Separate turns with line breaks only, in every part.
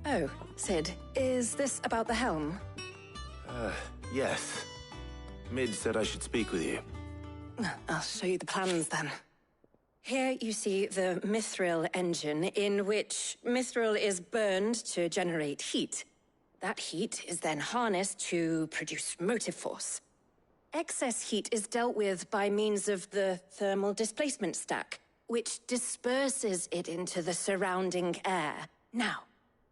Oh, Sid, is this about the helm?
Yes. Mid said I should speak with you.
I'll show you the plans then. Here you see the mithril engine, in which mithril is burned to generate heat. That heat is then harnessed to produce motive force. Excess heat is dealt with by means of the thermal displacement stack, which disperses it into the surrounding air. Now,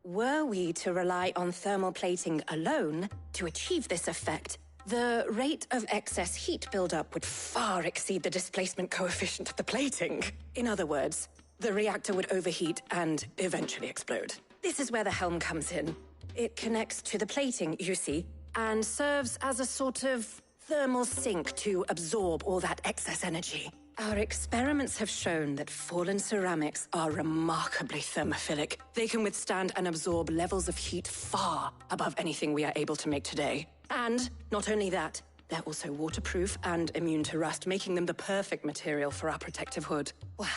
were we to rely on thermal plating alone to achieve this effect, the rate of excess heat buildup would far exceed the displacement coefficient of the plating. In other words, the reactor would overheat and eventually explode. This is where the helm comes in. It connects to the plating, you see, and serves as a sort of thermal sink to absorb all that excess energy. Our experiments have shown that fallen ceramics are remarkably thermophilic. They can withstand and absorb levels of heat far above anything we are able to make today. And not only that, they're also waterproof and immune to rust, making them the perfect material for our protective hood. Why,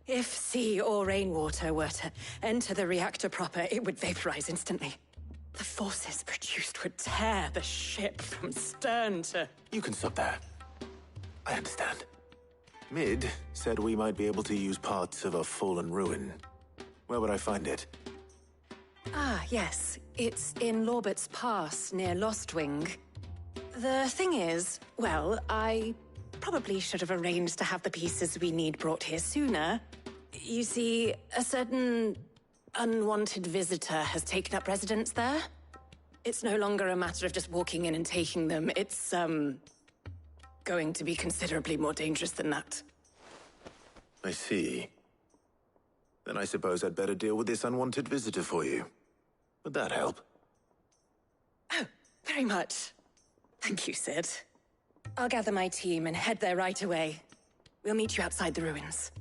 if sea or rainwater were to enter the reactor proper, it would vaporize instantly. The forces produced would tear the ship from stern to...
You can stop there. I understand. Mid said we might be able to use parts of a fallen ruin. Where would I find it?
Ah, yes. It's in Lorbert's Pass, near Lostwing. The thing is, well, I probably should have arranged to have the pieces we need brought here sooner. You see, a certain unwanted visitor has taken up residence there. It's no longer a matter of just walking in and taking them. It's, going to be considerably more dangerous than that.
I see. Then I suppose I'd better deal with this unwanted visitor for you. Would that help?
Oh, very much. Thank you, Sid. I'll gather my team and head there right away. We'll meet you outside the ruins.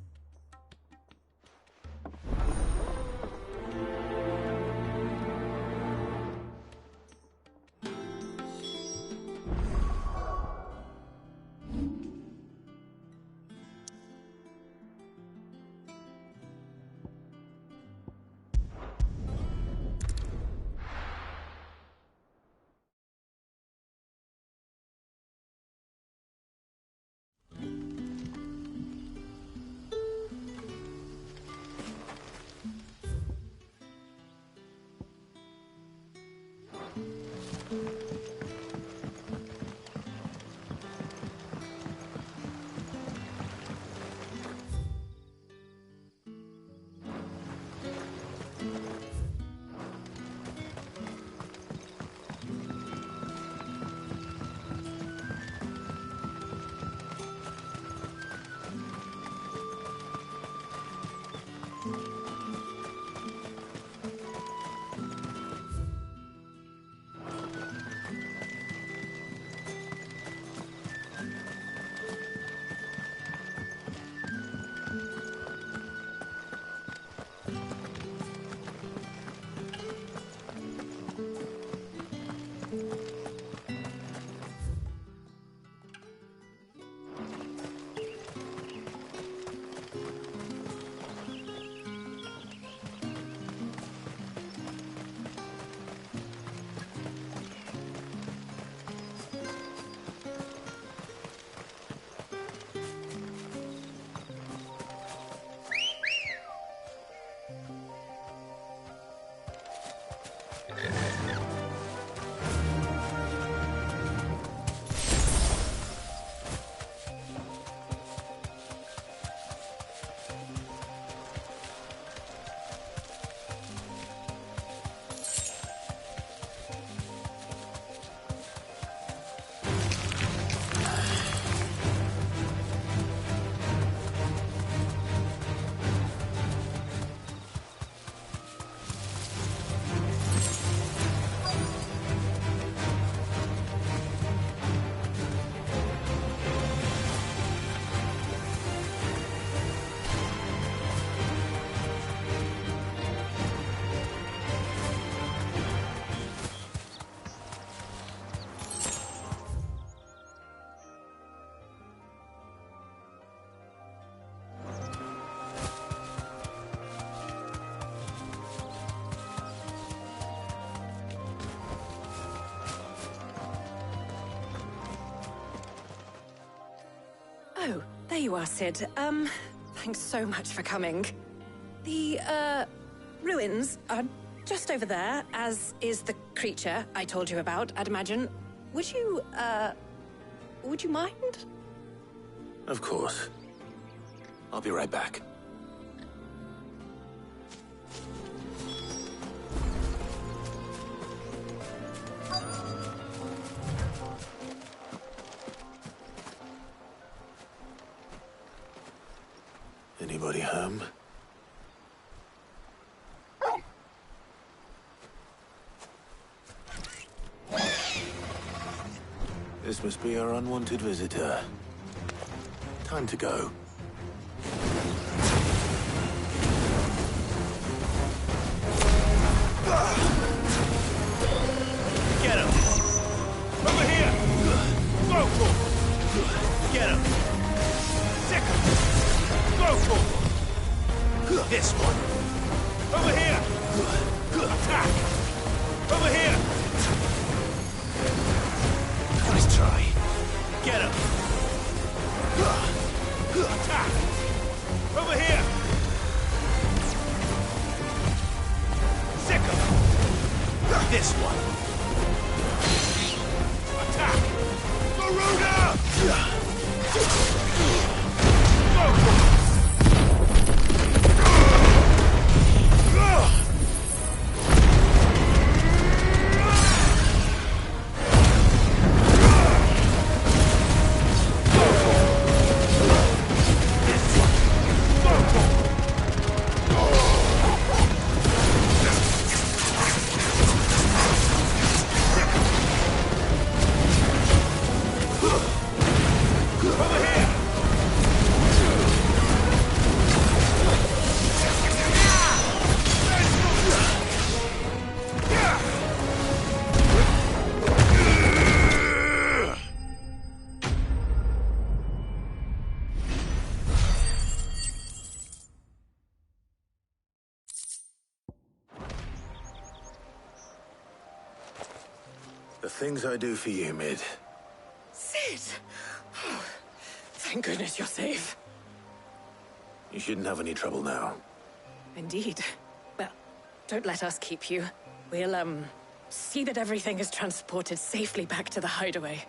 There you are, Sid. Thanks so much for coming. The, ruins are just over there, as is the creature I told you about, I'd imagine. Would you mind?
Of course. I'll be right back. Anybody home? This must be our unwanted visitor. Time to go.
Get him! Over here! Go for him! Get him! Sick him! Go for him! This one! Over here! Attack! Over here! Nice try. Get him! Attack! Over here! Sick him! This one! Attack! Garuda! Go for it!
The things I do for you, Mid.
Sid! Oh, thank goodness you're safe.
You shouldn't have any trouble now.
Indeed. Well, don't let us keep you. We'll, see that everything is transported safely back to the hideaway.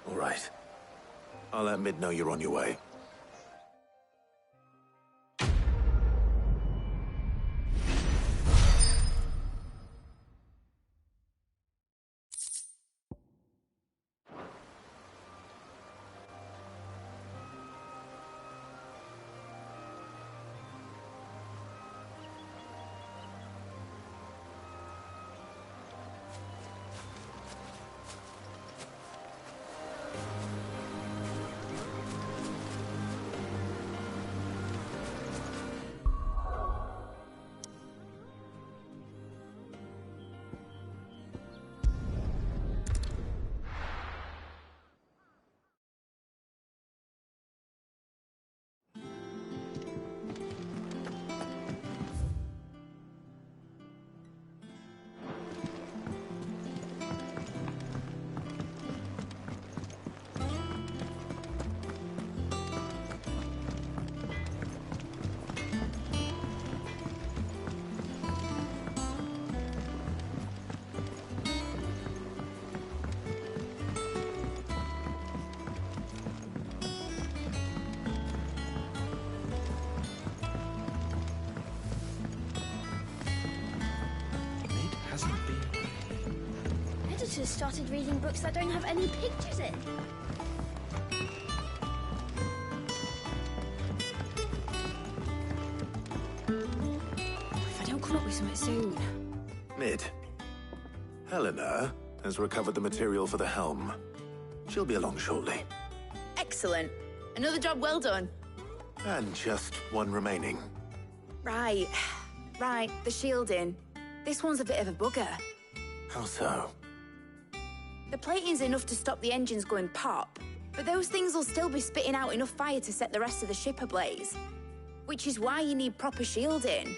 All right. I'll let Mid know you're on your way.
Editors started reading books that don't have any pictures in. If I don't come up with something soon.
Mid. Helena has recovered the material for the helm. She'll be along shortly.
Excellent. Another job well done.
And just one remaining.
Right. Right, the shielding. This one's a bit of a bugger.
How so?
The plating's enough to stop the engines going pop, but those things will still be spitting out enough fire to set the rest of the ship ablaze. Which is why you need proper shielding.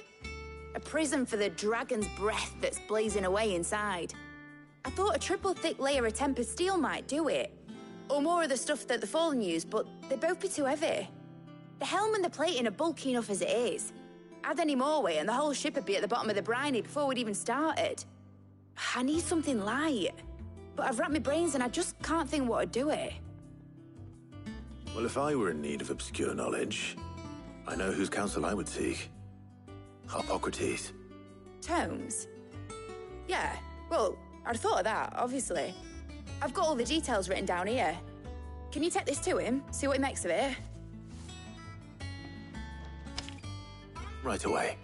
A prison for the dragon's breath that's blazing away inside. I thought a triple thick layer of tempered steel might do it. Or more of the stuff that the Fallen use, but they'd both be too heavy. The helm and the plating are bulky enough as it is. Add any more weight and the whole ship would be at the bottom of the briny before we'd even started. I need something light. But I've racked my brains and I just can't think what would do it.
Well, if I were in need of obscure knowledge, I know whose counsel I would seek. Hippocrates.
Tomes? Yeah, well, I'd thought of that, obviously. I've got all the details written down here. Can you take this to him, see what he makes of it?
Right away.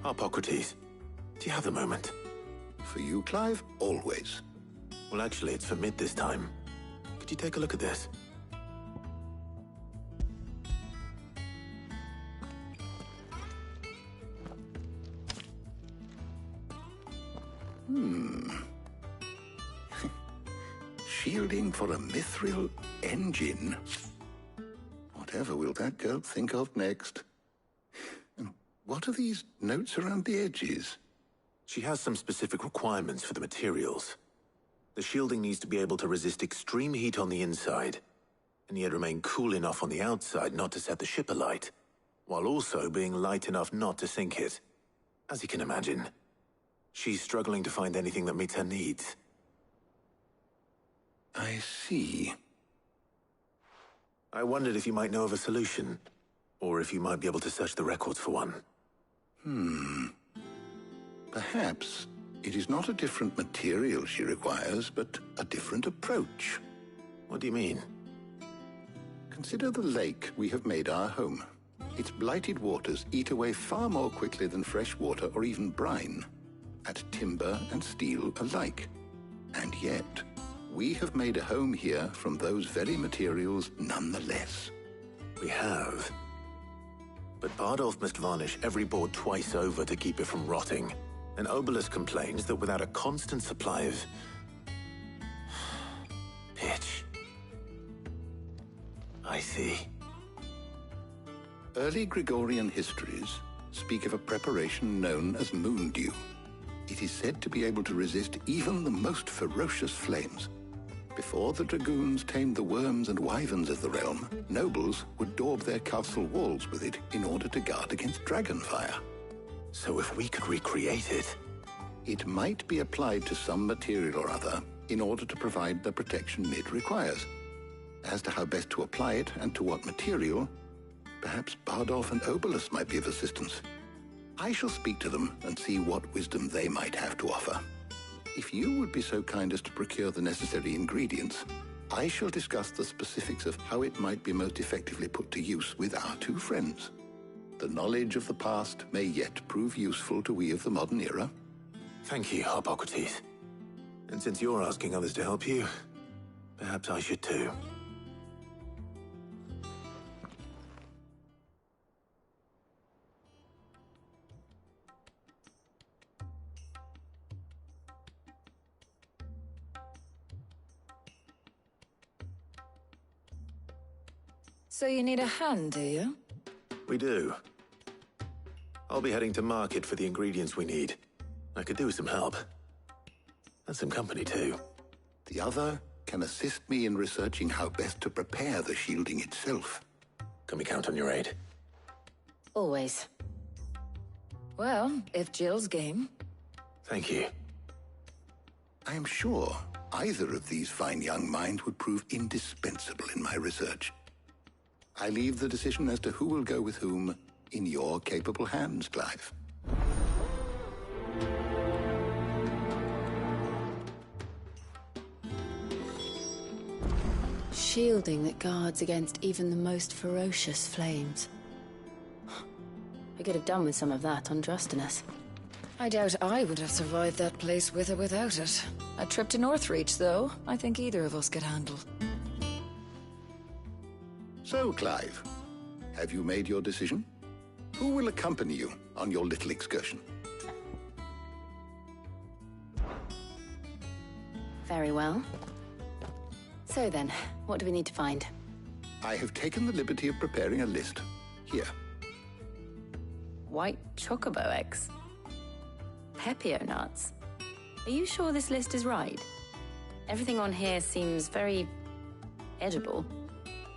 Hippocrates, do you have a moment?
For you, Clive, always.
Well, actually, it's for mid this time. Could you take a look at this?
Shielding for a mithril engine. Whatever will that girl think of next? And what are these notes around the edges?
She has some specific requirements for the materials. The shielding needs to be able to resist extreme heat on the inside, and yet remain cool enough on the outside not to set the ship alight, while also being light enough not to sink it. As you can imagine, she's struggling to find anything that meets her needs.
I see.
I wondered if you might know of a solution, or if you might be able to search the records for one.
Perhaps it is not a different material she requires, but a different approach.
What do you mean?
Consider the lake we have made our home. Its blighted waters eat away far more quickly than fresh water or even brine, at timber and steel alike. And yet, we have made a home here from those very materials nonetheless.
We have. But Bardolph must varnish every board twice over to keep it from rotting. And Obelus complains that without a constant supply of pitch. I see.
Early Gregorian histories speak of a preparation known as moon dew. It is said to be able to resist even the most ferocious flames. Before the dragoons tamed the worms and wyverns of the realm, nobles would daub their castle walls with it in order to guard against dragon fire.
So if we could recreate it...
It might be applied to some material or other in order to provide the protection Mid requires. As to how best to apply it and to what material, perhaps Bardolph and Obelus might be of assistance. I shall speak to them and see what wisdom they might have to offer. If you would be so kind as to procure the necessary ingredients, I shall discuss the specifics of how it might be most effectively put to use with our two friends. The knowledge of the past may yet prove useful to we of the modern era.
Thank you, Hippocrates. And since you're asking others to help you, perhaps I should too.
So you need a hand, do you?
We do. I'll be heading to market for the ingredients we need. I could do with some help. And some company, too.
The other can assist me in researching how best to prepare the shielding itself.
Can we count on your aid?
Always. Well, if Jill's game.
Thank you.
I am sure either of these fine young minds would prove indispensable in my research. I leave the decision as to who will go with whom in your capable hands, Clive.
Shielding that guards against even the most ferocious flames. We could have done with some of that on Drustinus.
I doubt I would have survived that place with or without it. A trip to Northreach, though, I think either of us could handle.
So, Clive, have you made your decision? Who will accompany you on your little excursion?
Very well. So then, what do we need to find?
I have taken the liberty of preparing a list. Here.
White chocobo eggs. Pepio nuts. Are you sure this list is right? Everything on here seems very edible.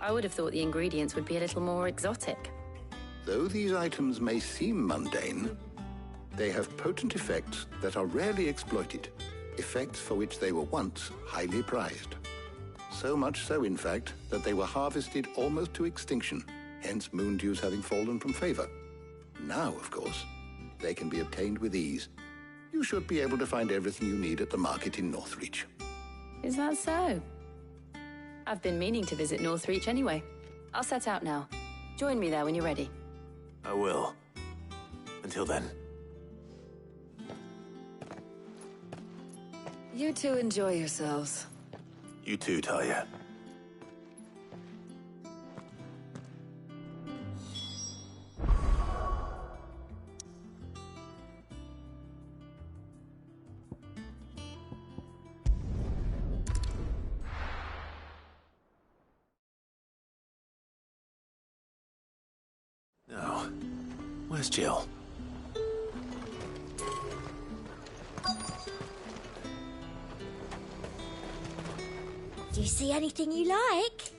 I would have thought the ingredients would be a little more exotic.
Though these items may seem mundane, they have potent effects that are rarely exploited, effects for which they were once highly prized. So much so, in fact, that they were harvested almost to extinction, hence moon dews having fallen from favor. Now, of course, they can be obtained with ease. You should be able to find everything you need at the market in Northreach.
Is that so? I've been meaning to visit Northreach anyway. I'll set out now. Join me there when you're ready.
I will. Until then.
You two enjoy yourselves.
You too, Talia. Now, where's Jill?
Do you see anything you like?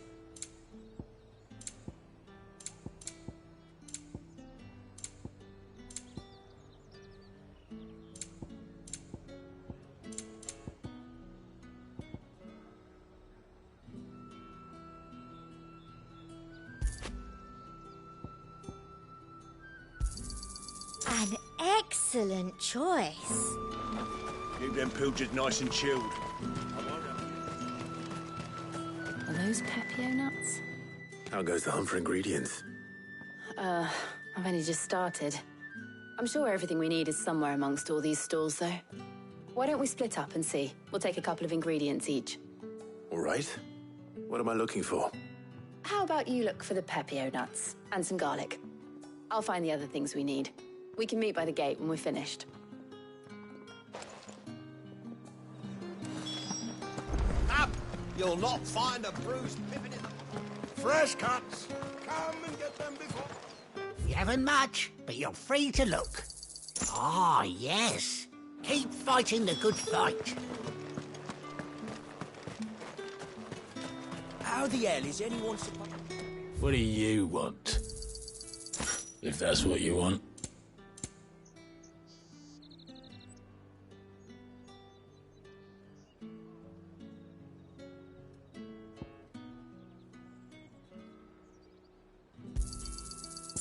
An excellent choice.
Keep them pilchards nice and chilled.
Are those Pepio nuts?
How goes the hunt for ingredients?
I've only just started. I'm sure everything we need is somewhere amongst all these stalls, though. Why don't we split up and see? We'll take a couple of ingredients each.
All right. What am I looking for?
How about you look for the Pepio nuts and some garlic? I'll find the other things we need. We can meet by the gate when we're finished.
Up! You'll not find a bruised pippin in the... Fresh cuts! Come and get them before...
You haven't much, but you're free to look. Ah, yes. Keep fighting the good fight.
How the hell is anyone supposed...
What do you want? If that's what you want.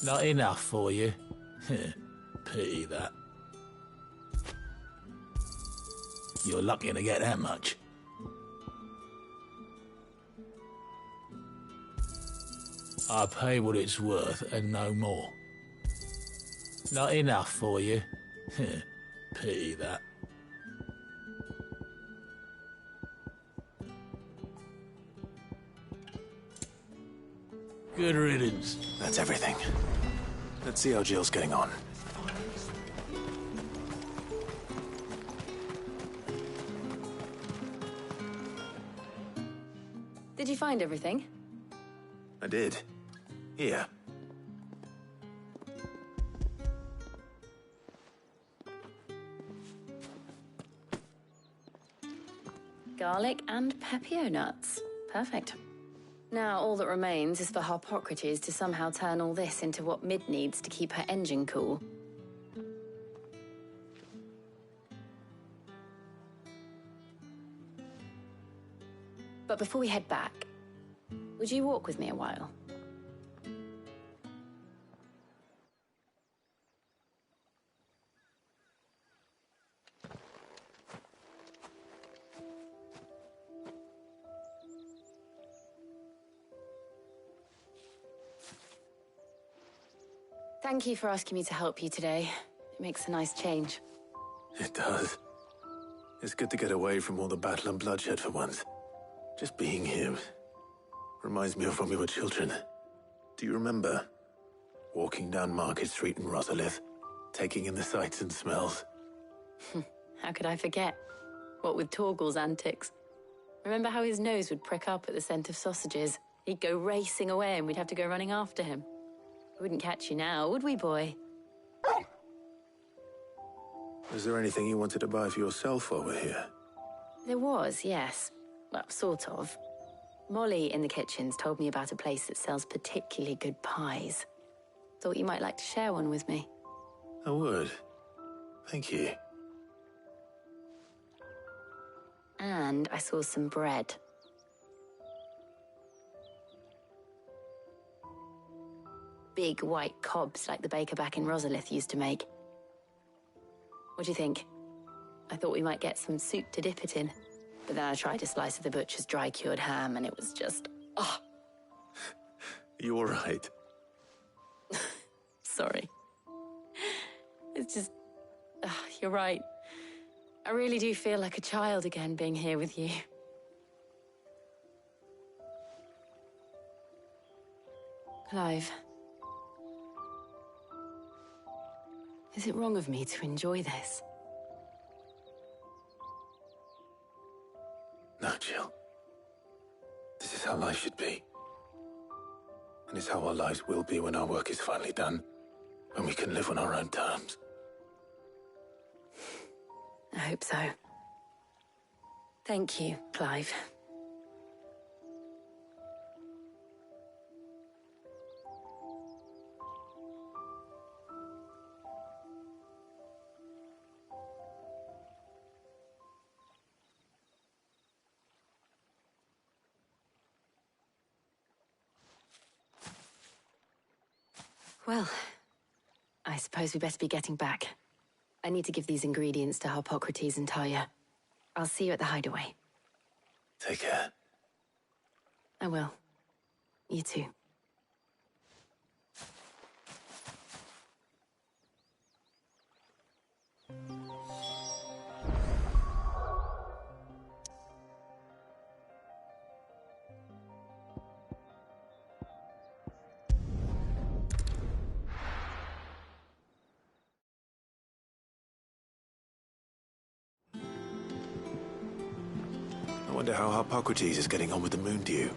Not enough for you? Pity that. You're lucky to get that much. I pay what it's worth and no more. Not enough for you? Pity that. Good riddance.
That's everything. Let's see how Jill's getting on.
Did you find everything?
I did. Here.
Garlic and Pepio nuts. Perfect. Now, all that remains is for Harpocrates to somehow turn all this into what Mid needs to keep her engine cool. But before we head back, would you walk with me a while? Thank you for asking me to help you today. It makes a nice change.
It does. It's good to get away from all the battle and bloodshed for once. Just being here reminds me of when we were children. Do you remember? Walking down Market Street in Rosalith, taking in the sights and smells.
How could I forget? What with Torgal's antics. Remember how his nose would prick up at the scent of sausages? He'd go racing away and we'd have to go running after him. We wouldn't catch you now, would we, boy?
Was there anything you wanted to buy for yourself while we're here?
There was, yes. Well, sort of. Molly in the kitchens told me about a place that sells particularly good pies. Thought you might like to share one with me.
I would. Thank you.
And I saw some bread. Big white cobs like the baker back in Rosalith used to make. What do you think? I thought we might get some soup to dip it in. But then I tried a slice of the butcher's dry-cured ham and it was just... oh.
You all right?
Sorry. It's just... you're right. I really do feel like a child again being here with you. Clive. Is it wrong of me to enjoy this?
No, Jill. This is how life should be. And it's how our lives will be when our work is finally done. When we can live on our own terms.
I hope so. Thank you, Clive. Well, I suppose we better be getting back. I need to give these ingredients to Harpocrates and Talia. I'll see you at the hideaway.
Take care.
I will. You too.
I wonder how Harpocrates is getting on with the moon dew.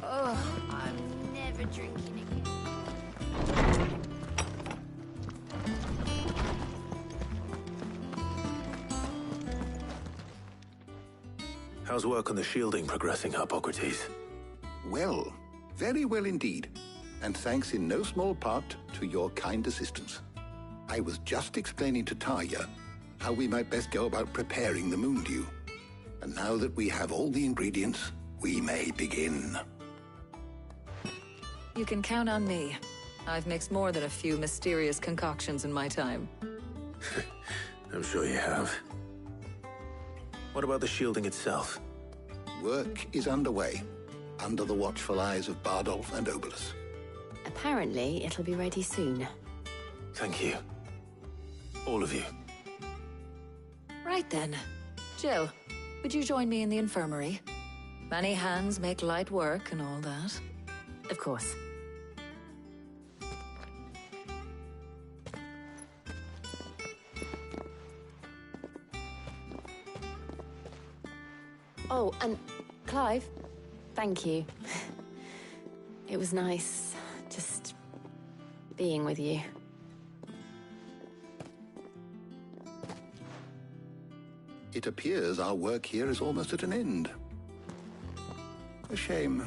Oh, I'm never drinking again.
How's work on the shielding progressing, Harpocrates?
Well, very well indeed. And thanks in no small part to your kind assistance. I was just explaining to Talia how we might best go about preparing the moon dew. And now that we have all the ingredients, we may begin.
You can count on me. I've mixed more than a few mysterious concoctions in my time.
I'm sure you have. What about the shielding itself?
Work is underway, under the watchful eyes of Bardolph and Obolus.
Apparently, it'll be ready soon.
Thank you. All of you.
Right then. Jill, would you join me in the infirmary? Many hands make light work and all that.
Of course. Oh, and Clive, thank you. It was nice just being with you.
It appears our work here is almost at an end. A shame.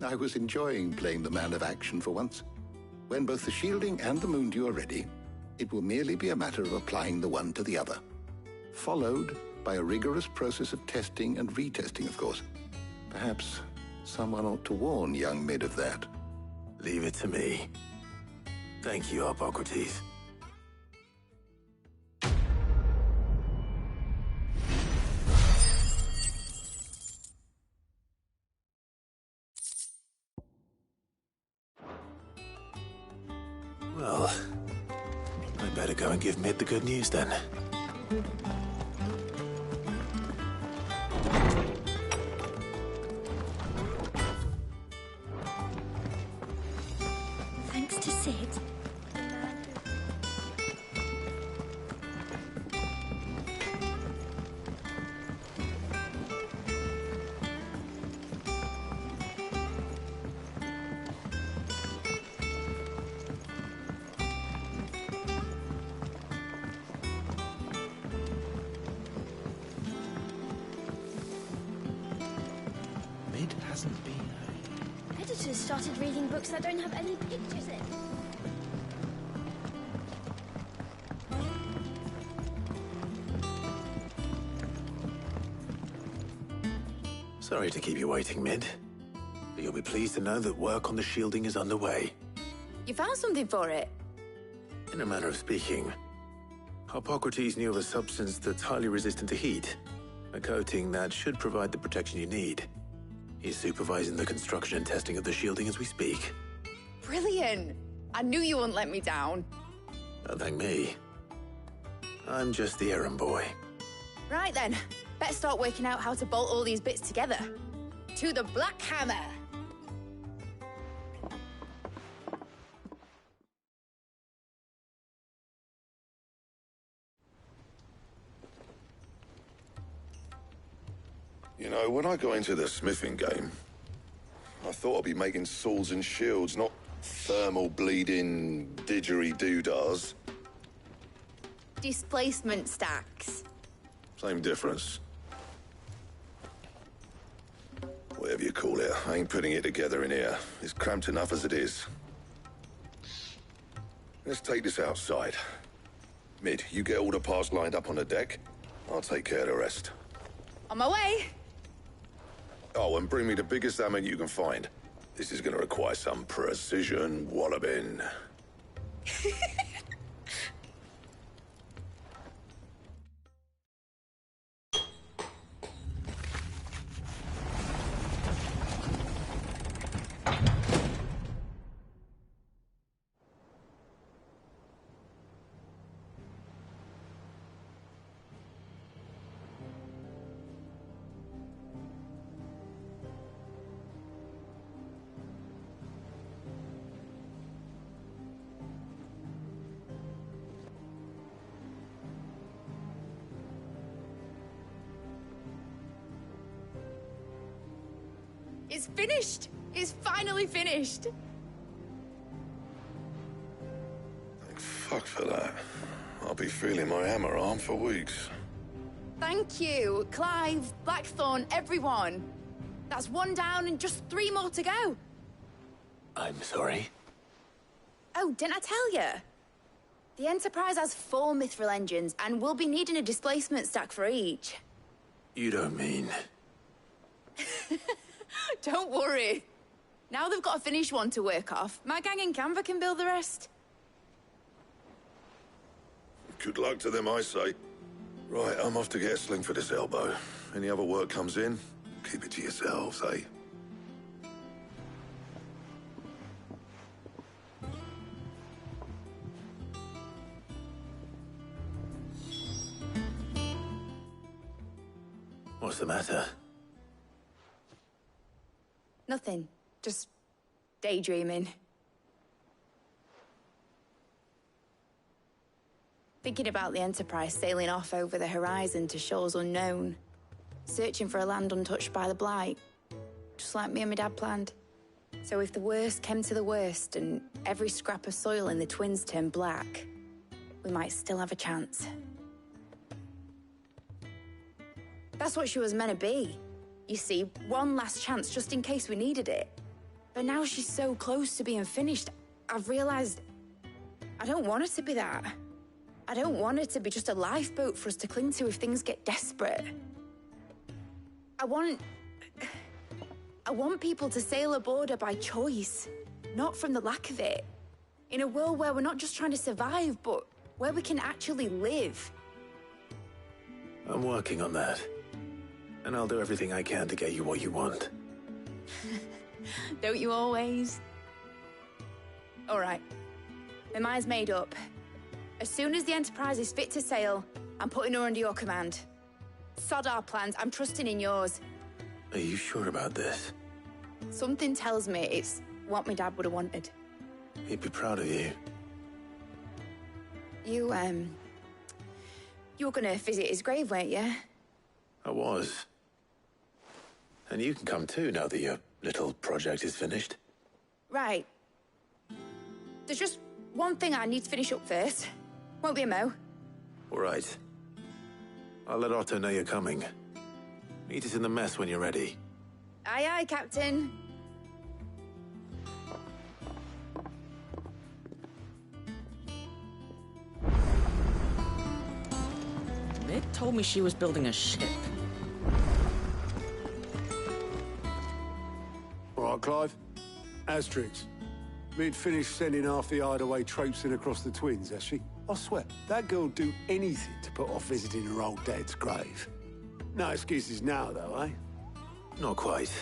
I was enjoying playing the man of action for once. When both the shielding and the moon dew are ready, it will merely be a matter of applying the one to the other. Followed by a rigorous process of testing and retesting, of course. Perhaps someone ought to warn young Mid of that.
Leave it to me. Thank you, Harpocrates. Well, I better go and give Mid the good news then.
Thanks to Sid.
Mid hasn't been.
Editors started reading books that don't have any pictures in.
Sorry to keep you waiting, Mid. But you'll be pleased to know that work on the shielding is underway.
You found something for it?
In a manner of speaking, Hippocrates knew of a substance that's highly resistant to heat. A coating that should provide the protection you need. He's supervising the construction and testing of the shielding as we speak.
Brilliant! I knew you wouldn't let me down.
Don't thank me. I'm just the errand boy.
Right then, better start working out how to bolt all these bits together. To the Black Hammer!
You know, when I got into the smithing game, I thought I'd be making swords and shields, not thermal bleeding didgeridoo-dahs.
Displacement stacks.
Same difference. Whatever you call it, I ain't putting it together in here. It's cramped enough as it is. Let's take this outside. Mid, you get all the parts lined up on the deck. I'll take care of the rest.
On my way!
Oh, and bring me the biggest hammer you can find. This is gonna require some precision walloping.
It's finished! It's finally finished!
Thank fuck for that. I'll be feeling my hammer arm for weeks.
Thank you, Clive, Blackthorn, everyone. That's one down and just 3 more to go.
I'm sorry.
Oh, didn't I tell you? The Enterprise has 4 mithril engines and we'll be needing a displacement stack for each.
You don't mean...
Don't worry. Now they've got a finished one to work off, my gang in Canva can build the rest.
Good luck to them, I say. Right, I'm off to get a sling for this elbow. Any other work comes in, keep it to yourselves, eh?
What's the matter?
Nothing. Just daydreaming. Thinking about the Enterprise sailing off over the horizon to shores unknown. Searching for a land untouched by the Blight. Just like me and my dad planned. So if the worst came to the worst and every scrap of soil in the Twins turned black, we might still have a chance. That's what she was meant to be. You see, one last chance just in case we needed it. But now she's so close to being finished, I've realized I don't want her to be that. I don't want her to be just a lifeboat for us to cling to if things get desperate. I want people to sail aboard her by choice, not from the lack of it. In a world where we're not just trying to survive, but where we can actually live.
I'm working on that. And I'll do everything I can to get you what you want.
Don't you always? All right. My mind's made up. As soon as the Enterprise is fit to sail, I'm putting her under your command. Sod our plans, I'm trusting in yours.
Are you sure about this?
Something tells me it's what my dad would have wanted.
He'd be proud of you.
You were gonna visit his grave, weren't you?
I was. And you can come too, now that your little project is finished.
Right. There's just one thing I need to finish up first. Won't be a mo.
All right. I'll let Otto know you're coming. Meet us in the mess when you're ready.
Aye, aye, Captain.
Mid told me she was building a ship.
All right, Clive. Asterix. Mid finished sending half the hideaway traipsing across the twins, has she? I swear, that girl'd do anything to put off visiting her old dad's grave. No excuses now, though, eh?
Not quite.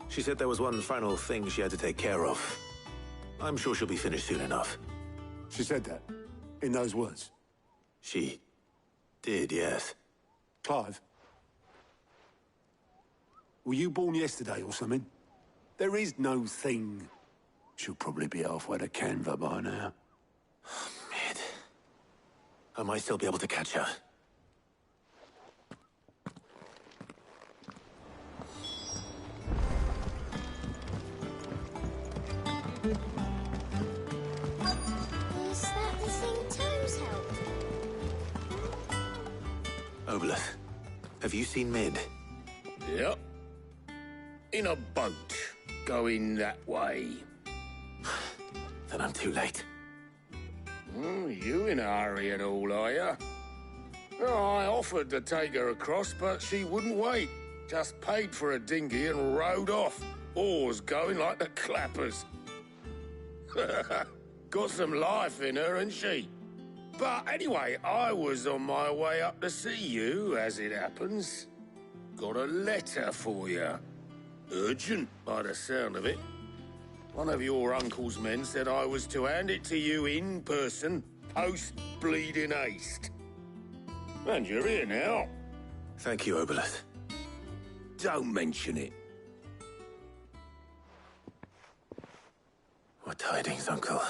She said there was one final thing she had to take care of. I'm sure she'll be finished soon enough.
She said that? In those words?
She did, yes.
Clive? Were you born yesterday or something? There is no thing. She'll probably be halfway to Canva by now.
Mid. I might still be able to catch her.
Is that the thing Toes helped?
Obelus, have you seen Mid?
Yep. In a boat, going that way.
Then I'm too late.
You in a hurry and all, are you? Oh, I offered to take her across, but she wouldn't wait. Just paid for a dinghy and rowed off. Oars going like the clappers. Got some life in her, ain't she? But anyway, I was on my way up to see you, as it happens. Got a letter for you. Urgent, by the sound of it. One of your uncle's men said I was to hand it to you in person, post-bleeding haste. And you're here now.
Thank you, Obelus.
Don't mention it.
What tidings, Uncle?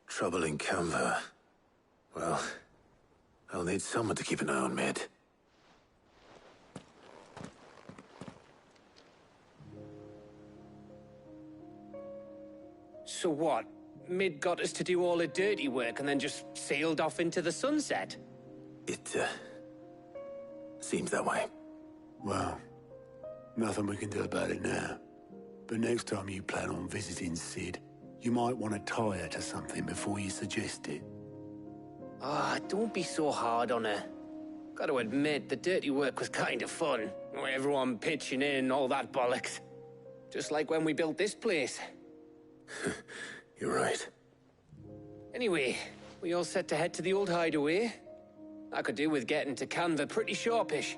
Trouble in Canva. Well, I'll need someone to keep an eye on Mid.
So what? Mid got us to do all the dirty work and then just sailed off into the sunset?
It, seems that way.
Well, nothing we can do about it now. But next time you plan on visiting Sid, you might want to tie her to something before you suggest it.
Ah, don't be so hard on her. Got to admit, the dirty work was kind of fun. Everyone pitching in, all that bollocks. Just like when we built this place.
You're right.
Anyway, we all set to head to the old hideaway. I could do with getting to Canva pretty sharpish.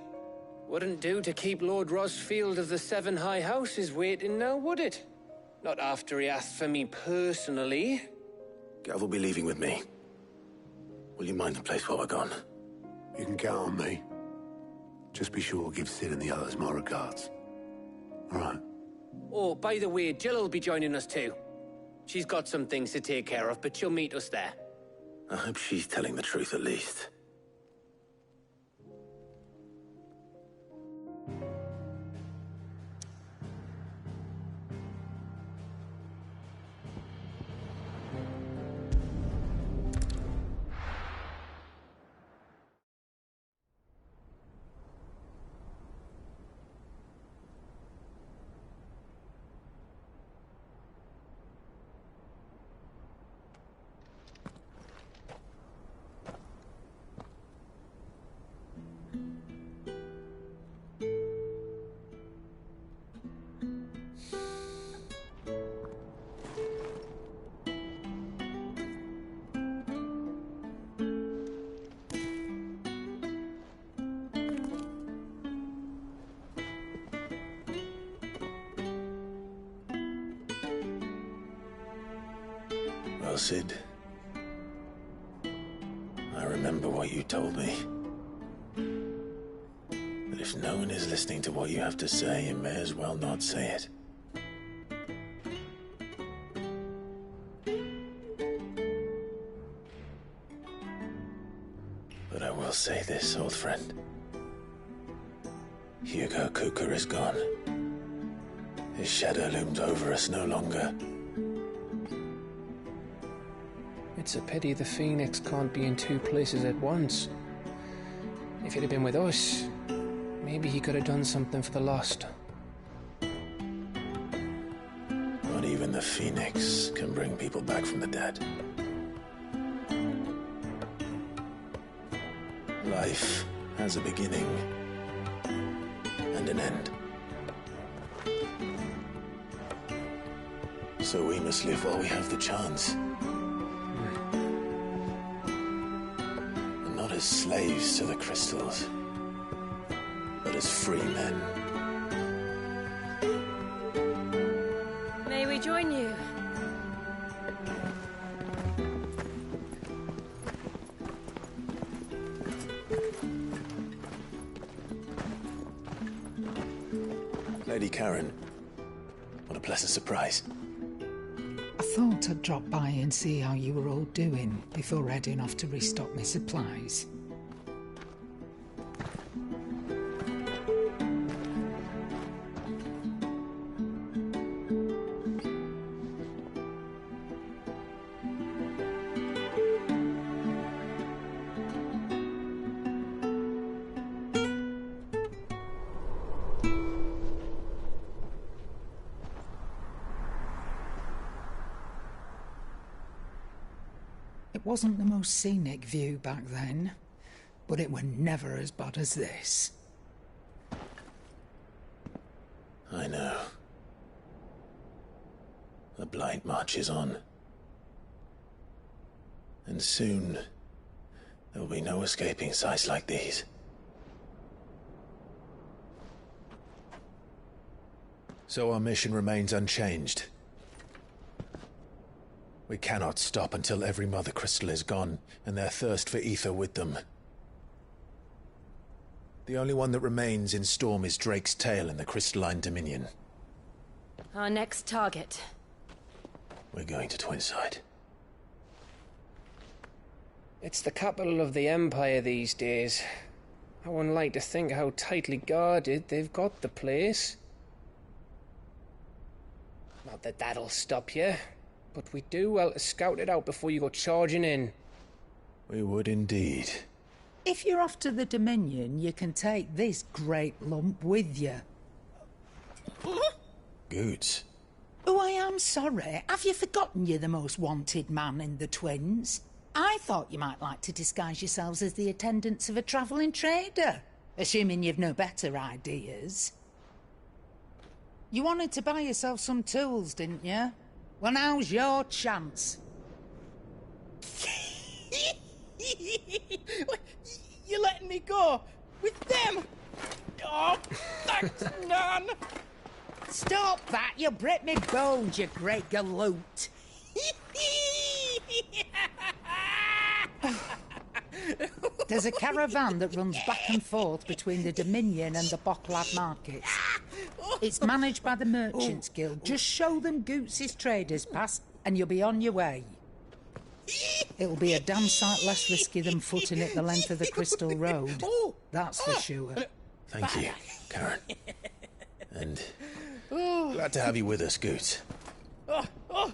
Wouldn't do to keep Lord Rosfield of the Seven High Houses waiting now, would it? Not after he asked for me personally.
Gav will be leaving with me. Will you mind the place while we're gone?
You can count on me. Just be sure to give Sid and the others my regards. All right.
Oh, by the way, Jill will be joining us too. She's got some things to take care of, but she'll meet us there.
I hope she's telling the truth at least. Cid. I remember what you told me. That if no one is listening to what you have to say, you may as well not say it. But I will say this, old friend. Hugo Kuka is gone. His shadow looms over us no longer.
It's a pity the Phoenix can't be in two places at once. If he'd have been with us, maybe he could have done something for the lost.
Not even the Phoenix can bring people back from the dead. Life has a beginning and an end. So we must live while we have the chance. And not as slaves to the crystals, but as free men.
May we join you?
Lady Karen, what a pleasant surprise.
I thought I'd drop by and see how you were all doing before heading off to restock my supplies. It wasn't the most scenic view back then, but it were never as bad as this.
I know. The Blight marches on. And soon, there will be no escaping sights like these. So our mission remains unchanged. We cannot stop until every Mother Crystal is gone, and their thirst for ether with them. The only one that remains in Storm is Drake's Tail in the Crystalline Dominion.
Our next target.
We're going to Twinside.
It's the capital of the Empire these days. I wouldn't like to think how tightly guarded they've got the place. Not that that'll stop you. But we do well to scout it out before you go charging in.
We would indeed.
If you're off to the Dominion, you can take this great lump with you.
Goods.
Oh, I am sorry. Have you forgotten you're the most wanted man in the Twins? I thought you might like to disguise yourselves as the attendants of a travelling trader, assuming you've no better ideas. You wanted to buy yourself some tools, didn't you? Well, now's your chance.
You're letting me go? With them? Oh, thanks, Nan!
Stop that! You'll break me bones, you great galoot! There's a caravan that runs back and forth between the Dominion and the Bocklad markets. It's managed by the Merchants Guild. Just show them Goots' traders pass, and you'll be on your way. It'll be a damn sight less risky than footing it the length of the Crystal Road. That's for sure.
Thank you, Karen. And glad to have you with us, Goots.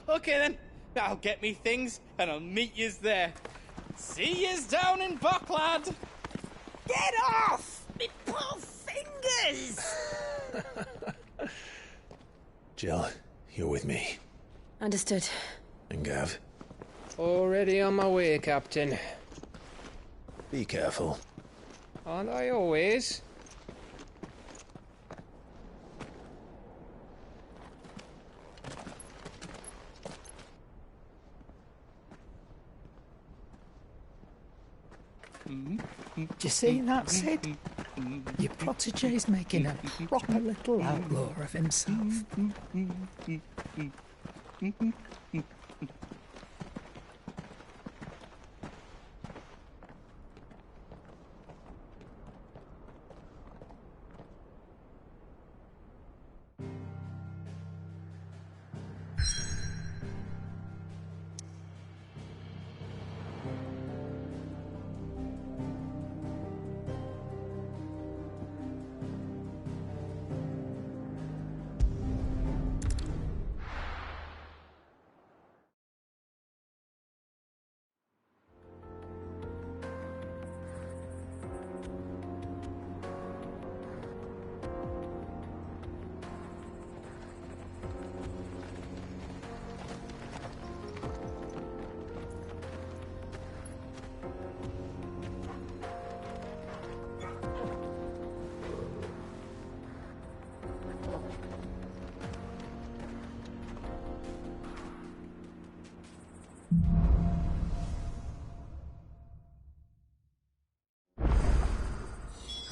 Okay then. I'll get me things, and I'll meet yous there. See yous down in Bocklad.
Get off! Me poor fingers!
Jill, you're with me.
Understood.
And Gav?
Already on my way, Captain.
Be careful.
Aren't I always?
Do you see that, Sid? Your protege's making a proper little outlaw of himself.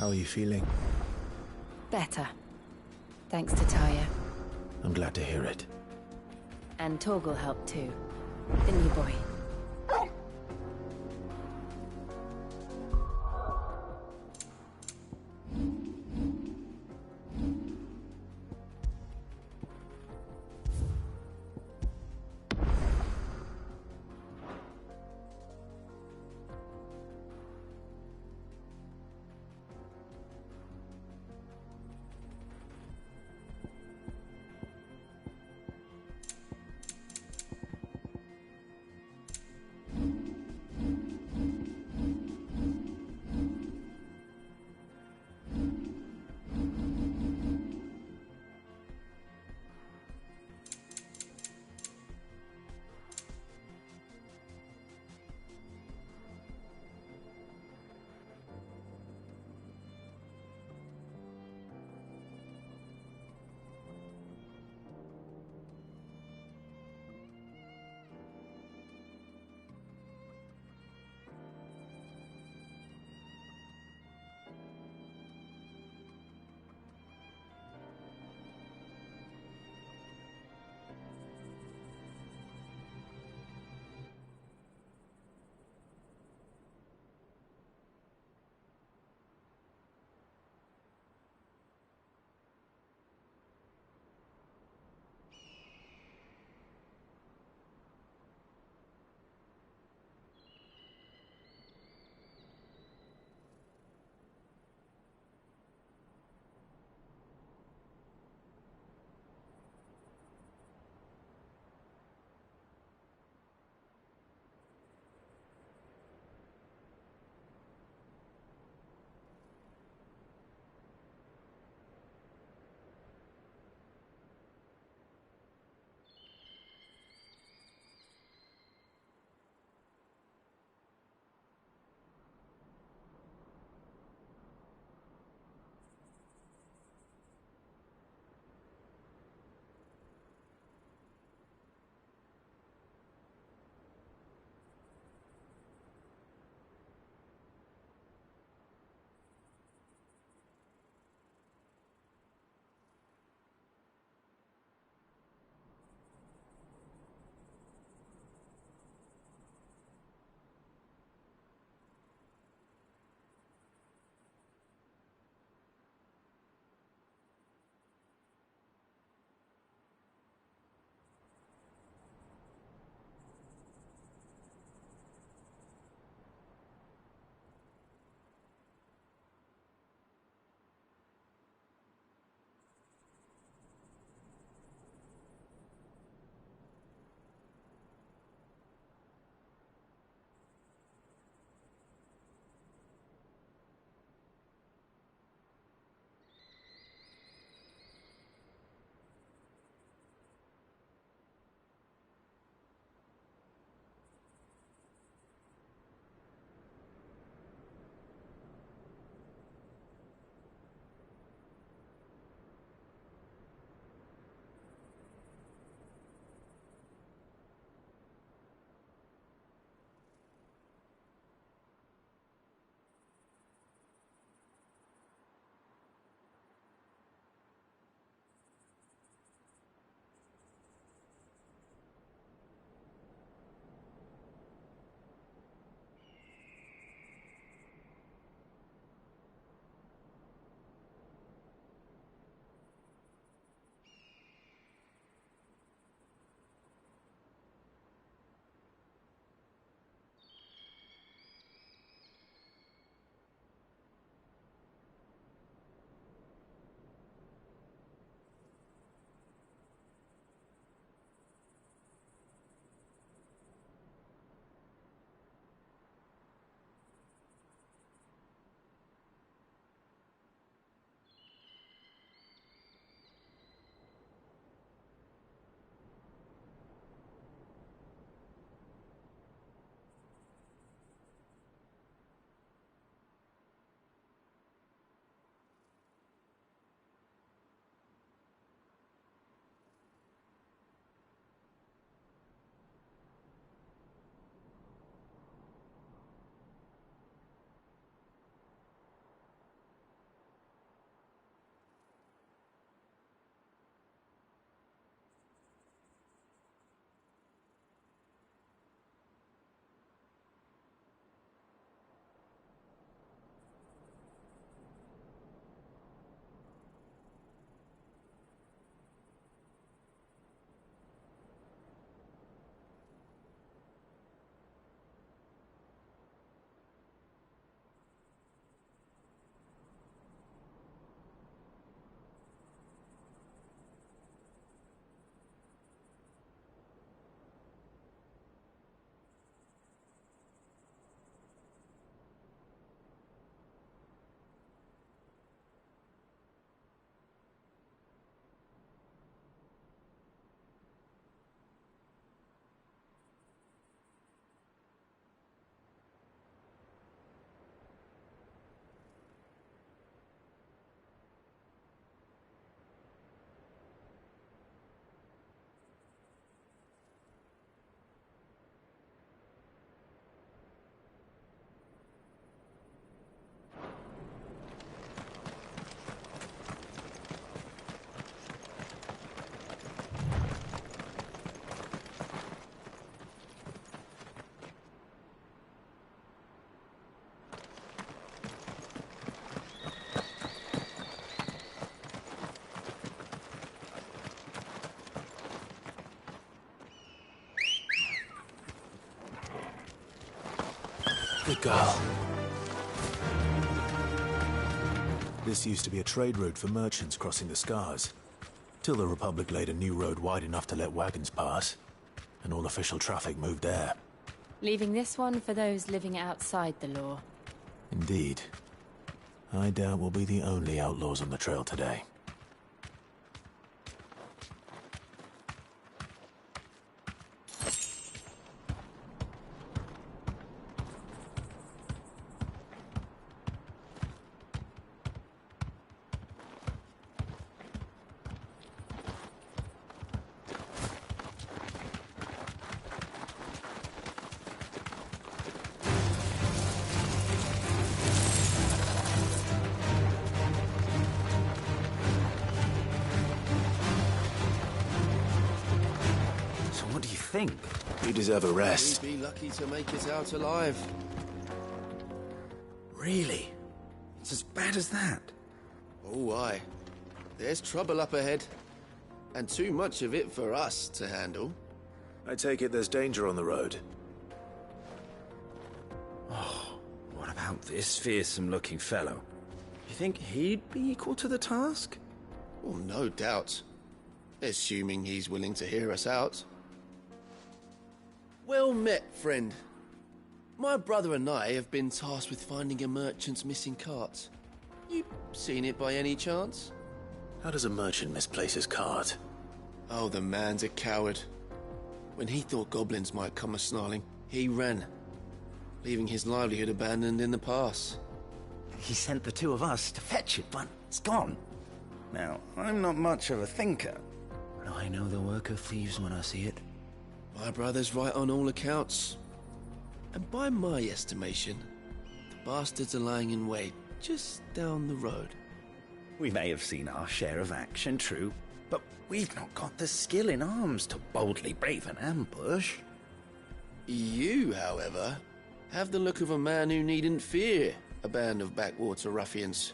How are you feeling?
Better. Thanks to Taya.
I'm glad to hear it.
And Torgal helped too. Didn't you, boy?
girl. This used to be a trade route for merchants crossing the Scars, till the Republic laid a new road wide enough to let wagons pass, and all official traffic moved there.
Leaving this one for those living outside the law.
Indeed. I doubt we'll be the only outlaws on the trail today. You deserve a rest.
We'd be lucky to make it out alive.
Really? It's as bad as that?
Oh, aye. There's trouble up ahead. And too much of it for us to handle.
I take it there's danger on the road.
Oh, what about this fearsome-looking fellow? You think he'd be equal to the task?
Well, no doubt. Assuming he's willing to hear us out. Well met, friend. My brother and I have been tasked with finding a merchant's missing cart. You seen it by any chance?
How does a merchant misplace his cart?
Oh, the man's a coward. When he thought goblins might come a-snarling, he ran, leaving his livelihood abandoned in the pass.
He sent the two of us to fetch it, but it's gone. Now, I'm not much of a thinker, but I know the work of thieves when I see it.
My brother's right on all accounts. And by my estimation, the bastards are lying in wait just down the road.
We may have seen our share of action, true, but we've not got the skill in arms to boldly brave an ambush.
You, however, have the look of a man who needn't fear a band of backwater ruffians.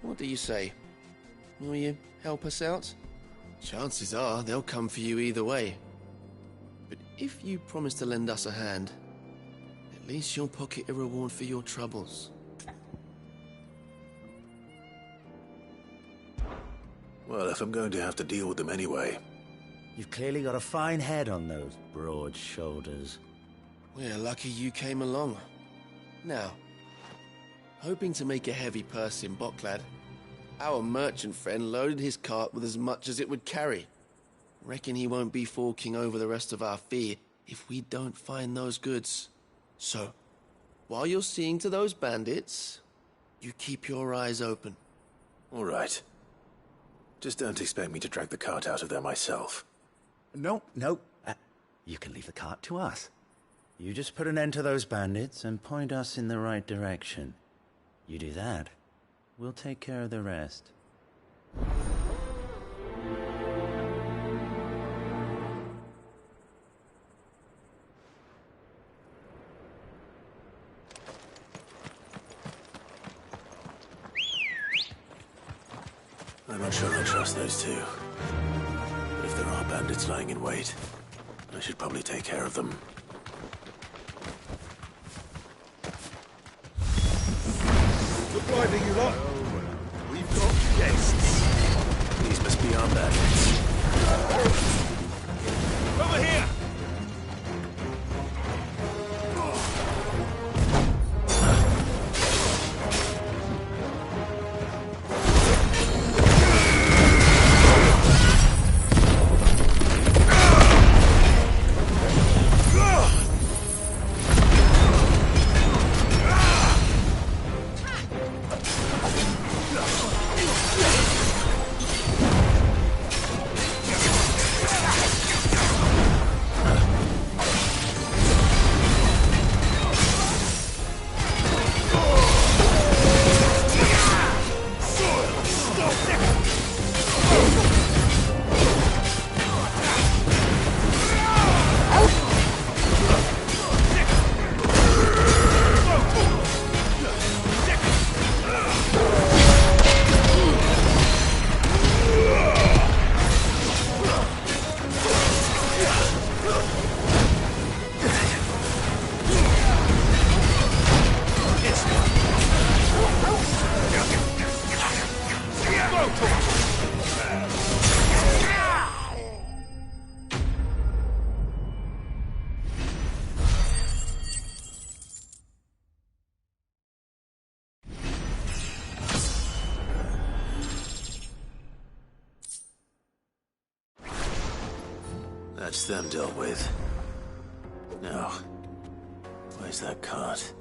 What do you say? Will you help us out? Chances are they'll come for you either way. But if you promise to lend us a hand, at least you'll pocket a reward for your troubles.
Well, if I'm going to have to deal with them anyway.
You've clearly got a fine head on those broad shoulders.
We're lucky you came along. Now, hoping to make a heavy purse in Boklad, our merchant friend loaded his cart with as much as it would carry. Reckon he won't be forking over the rest of our fee if we don't find those goods. So, while you're seeing to those bandits, you keep your eyes open.
All right. Just don't expect me to drag the cart out of there myself.
No. You can leave the cart to us. You just put an end to those bandits and point us in the right direction. You do that, we'll take care of the rest.
I'm not sure I trust those two. But if there are bandits lying in wait, I should probably take care of them.
Good blinding, you lot. We've got guests.
These must be our bandits.
Over here!
That's them dealt with. Now, where's that cart?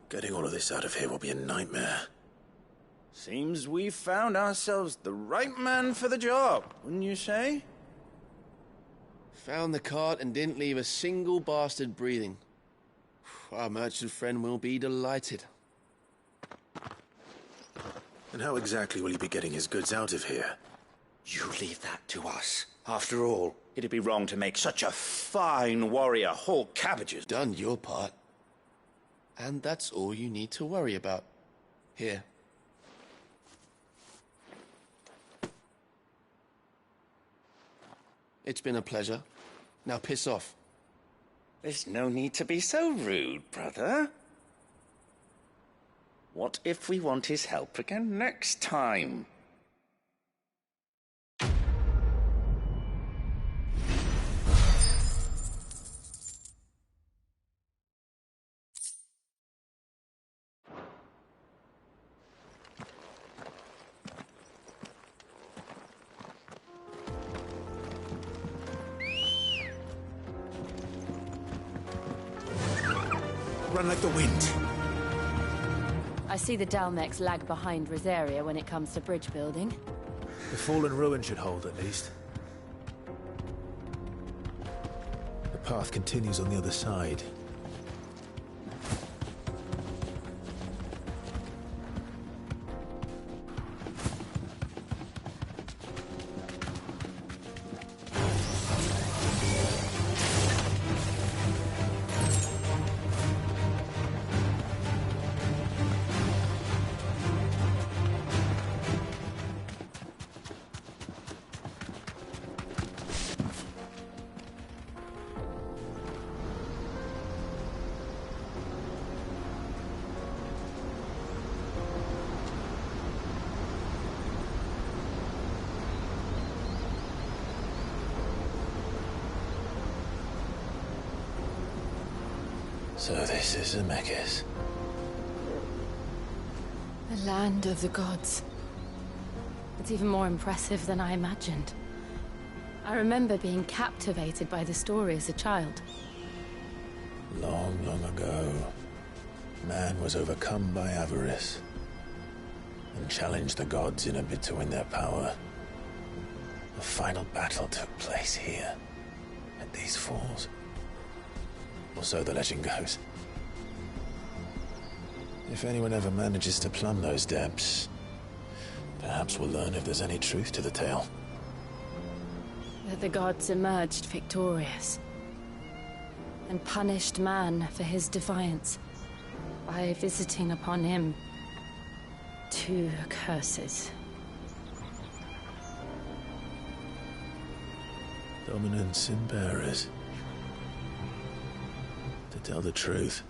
Getting all of this out of here will be a nightmare.
Seems we've found ourselves the right man for the job, wouldn't you say?
Found the cart and didn't leave a single bastard breathing. Our merchant friend will be delighted.
And how exactly will he be getting his goods out of here?
You leave that to us. After all, it'd be wrong to make such a fine warrior haul cabbages.
Done your part. And that's all you need to worry about. Here. It's been a pleasure. Now piss off.
There's no need to be so rude, brother. What if we want his help again next time?
Run like the wind.
I see the Dalmex lag behind Rosaria when it comes to bridge building.
The fallen ruin should hold, at least. The path continues on the other side.
So this is Ffxvi.
The land of the gods. It's even more impressive than I imagined. I remember being captivated by the story as a child.
Long, long ago, man was overcome by avarice and challenged the gods in a bid to win their power. A final battle took place here, at these falls. Or so the legend goes. If anyone ever manages to plumb those depths, perhaps we'll learn if there's any truth to the tale.
That the gods emerged victorious and punished man for his defiance by visiting upon him 2 curses.
Dominance in bearers. To tell the truth,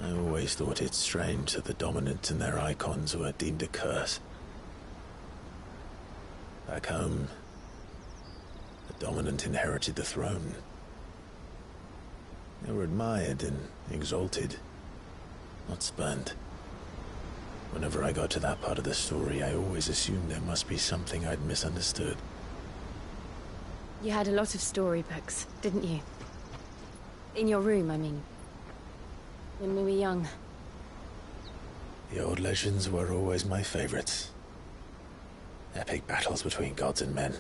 I always thought it strange that the dominant and their icons were deemed a curse. Back home, the dominant inherited the throne. They were admired and exalted, not spurned. Whenever I got to that part of the story, I always assumed there must be something I'd misunderstood.
You had a lot of storybooks, didn't you? In your room, I mean. When we were young.
The old legends were always my favorites. Epic battles between gods and men.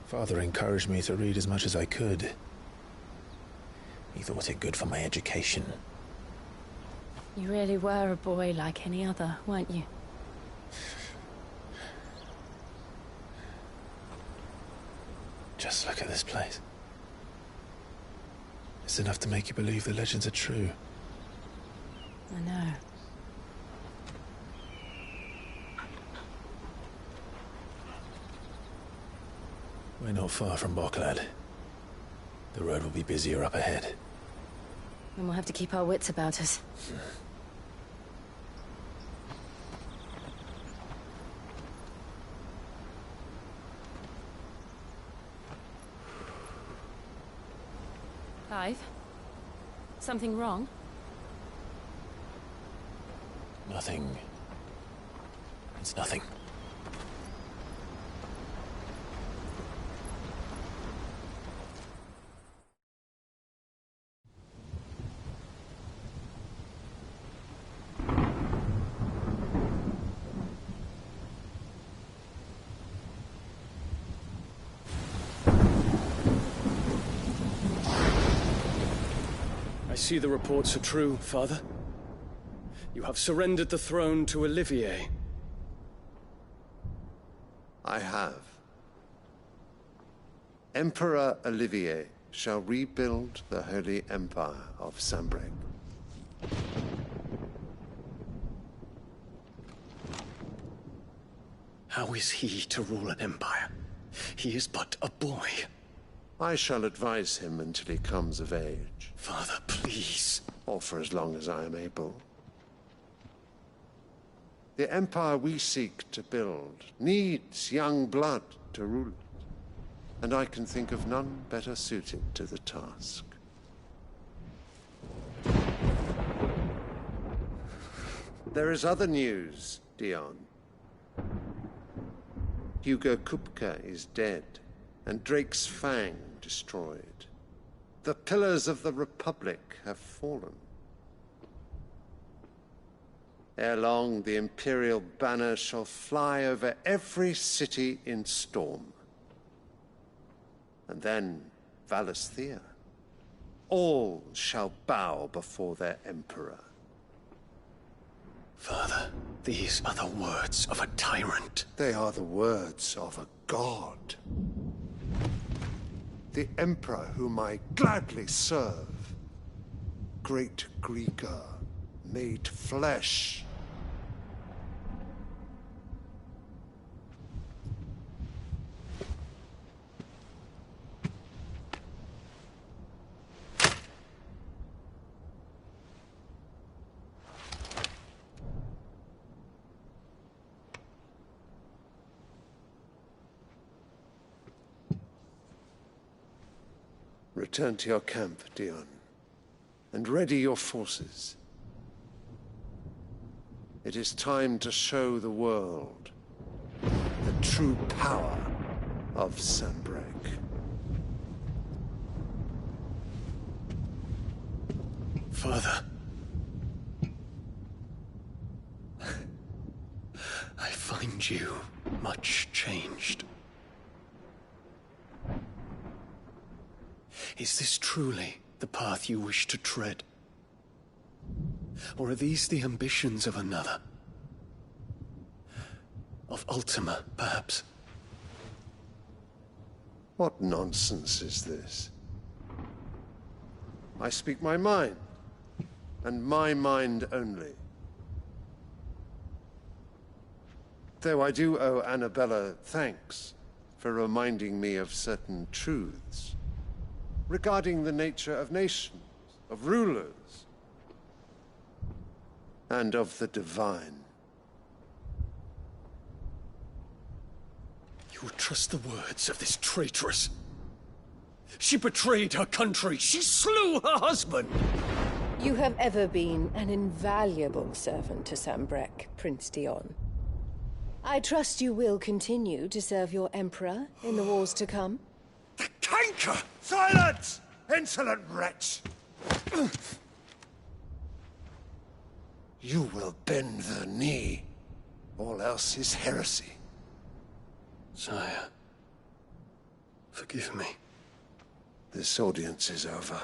Father encouraged me to read as much as I could. He thought it good for my education.
You really were a boy like any other, weren't you?
Just look at this place. It's enough to make you believe the legends are true.
I know.
We're not far from Boklad. The road will be busier up ahead.
And we'll have to keep our wits about us. alive? Something wrong?
Nothing. It's nothing.
I see the reports are true, Father. You have surrendered the throne to Olivier.
I have. Emperor Olivier shall rebuild the Holy Empire of Sanbreque.
How is he to rule an empire? He is but a boy.
I shall advise him until he comes of age.
Father, please.
Or for as long as I am able. The empire we seek to build needs young blood to rule it, and I can think of none better suited to the task. There is other news, Dion. Hugo Kupka is dead, and Drake's Fang destroyed. The pillars of the Republic have fallen. Ere long, the Imperial banner shall fly over every city in Storm. And then, Valisthea. All shall bow before their Emperor.
Father, these are the words of a tyrant.
They are the words of a god. The Emperor whom I gladly serve. Great Greeker, made flesh. Return to your camp, Dion, and ready your forces. It is time to show the world the true power of Sanbreque.
Father. I find you much changed. Is this truly the path you wish to tread? Or are these the ambitions of another? Of Ultima, perhaps?
What nonsense is this? I speak my mind, and my mind only. Though I do owe Annabella thanks for reminding me of certain truths regarding the nature of nations, of rulers, and of the divine.
You would trust the words of this traitress? She betrayed her country. She slew her husband.
You have ever been an invaluable servant to Sanbreque, Prince Dion. I trust you will continue to serve your Emperor in the wars to come.
Canker! Silence! Insolent wretch! You will bend the knee. All else is heresy.
Sire, forgive me.
This audience is over.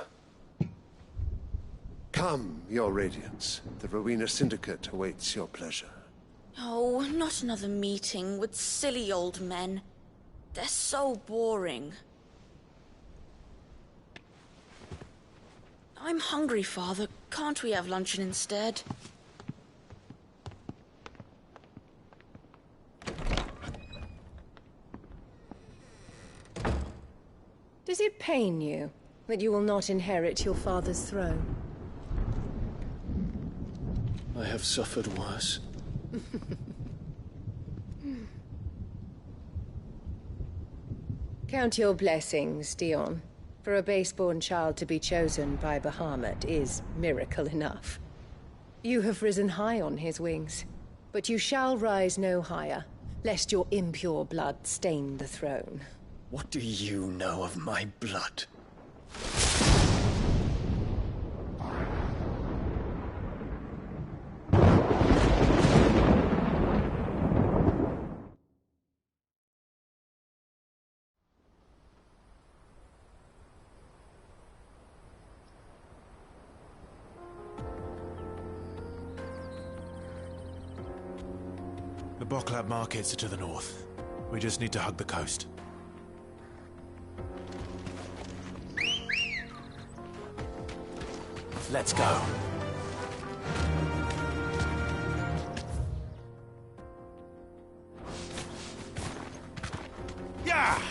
Come, your Radiance. The Rowena Syndicate awaits your pleasure.
Oh, not another meeting with silly old men. They're so boring. I'm hungry, Father. Can't we have luncheon instead?
Does it pain you that you will not inherit your father's throne?
I have suffered worse.
Count your blessings, Dion. For a base-born child to be chosen by Bahamut is miracle enough. You have risen high on his wings, but you shall rise no higher, lest your impure blood stain the throne.
What do you know of my blood?
The Boklab markets are to the north. We just need to hug the coast. Let's go.
Yeah!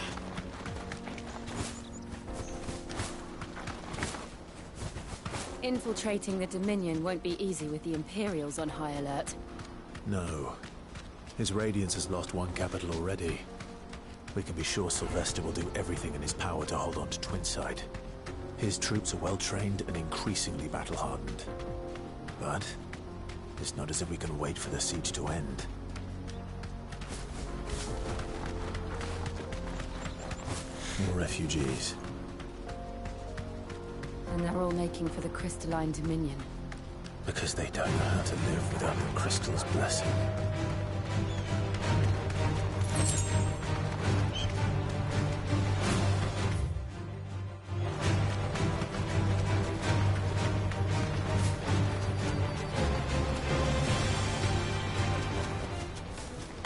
Infiltrating the Dominion won't be easy with the Imperials on high alert.
No. His Radiance has lost one capital already. We can be sure Sylvester will do everything in his power to hold on to Twinside. His troops are well-trained and increasingly battle-hardened. But it's not as if we can wait for the siege to end. More refugees.
And they're all making for the Crystalline Dominion.
Because they don't know how to live without the Crystal's blessing.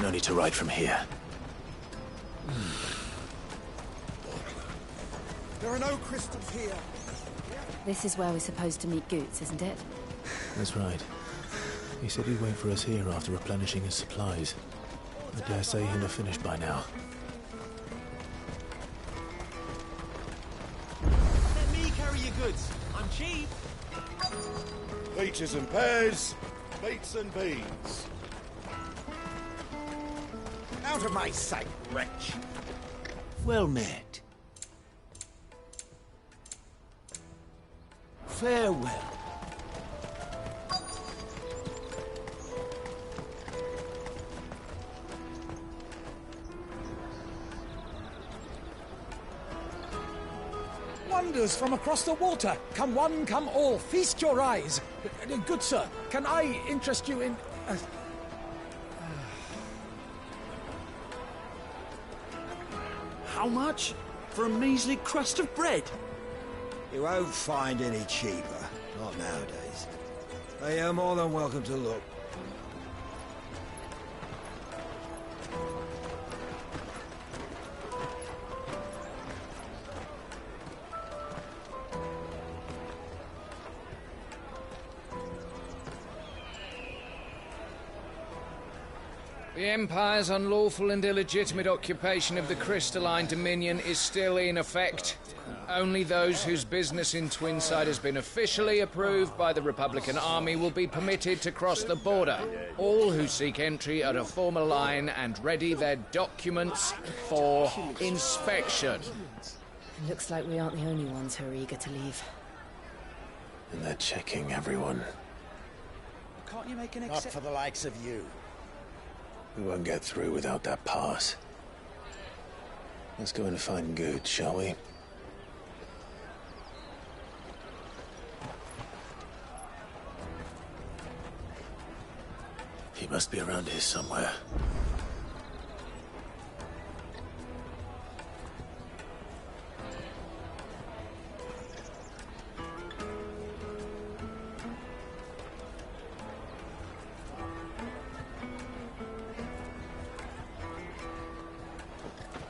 No need to ride from here.
There are no crystals here.
This is where we're supposed to meet Goots, isn't it?
That's right. He said he'd wait for us here after replenishing his supplies. I dare say he'll have finished by now.
Let me carry your goods. I'm cheap.
Peaches and pears, beets and beans.
Out of my sight, wretch.
Well met. Farewell.
Wonders from across the water. Come one, come all. Feast your eyes. Good sir, can I interest you in...
How much? For a measly crust of bread?
You won't find any cheaper. Not nowadays. But you're more than welcome to look.
The Empire's unlawful and illegitimate occupation of the Crystalline Dominion is still in effect. Only those whose business in Twinside has been officially approved by the Republican Army will be permitted to cross the border. All who seek entry are to form a line and ready their documents for inspection.
Looks like we aren't the only ones who are eager to leave.
And they're checking everyone.
Can't you make an
Not for the likes of you.
We won't get through without that pass. Let's go and find Good, shall we? He must be around here somewhere.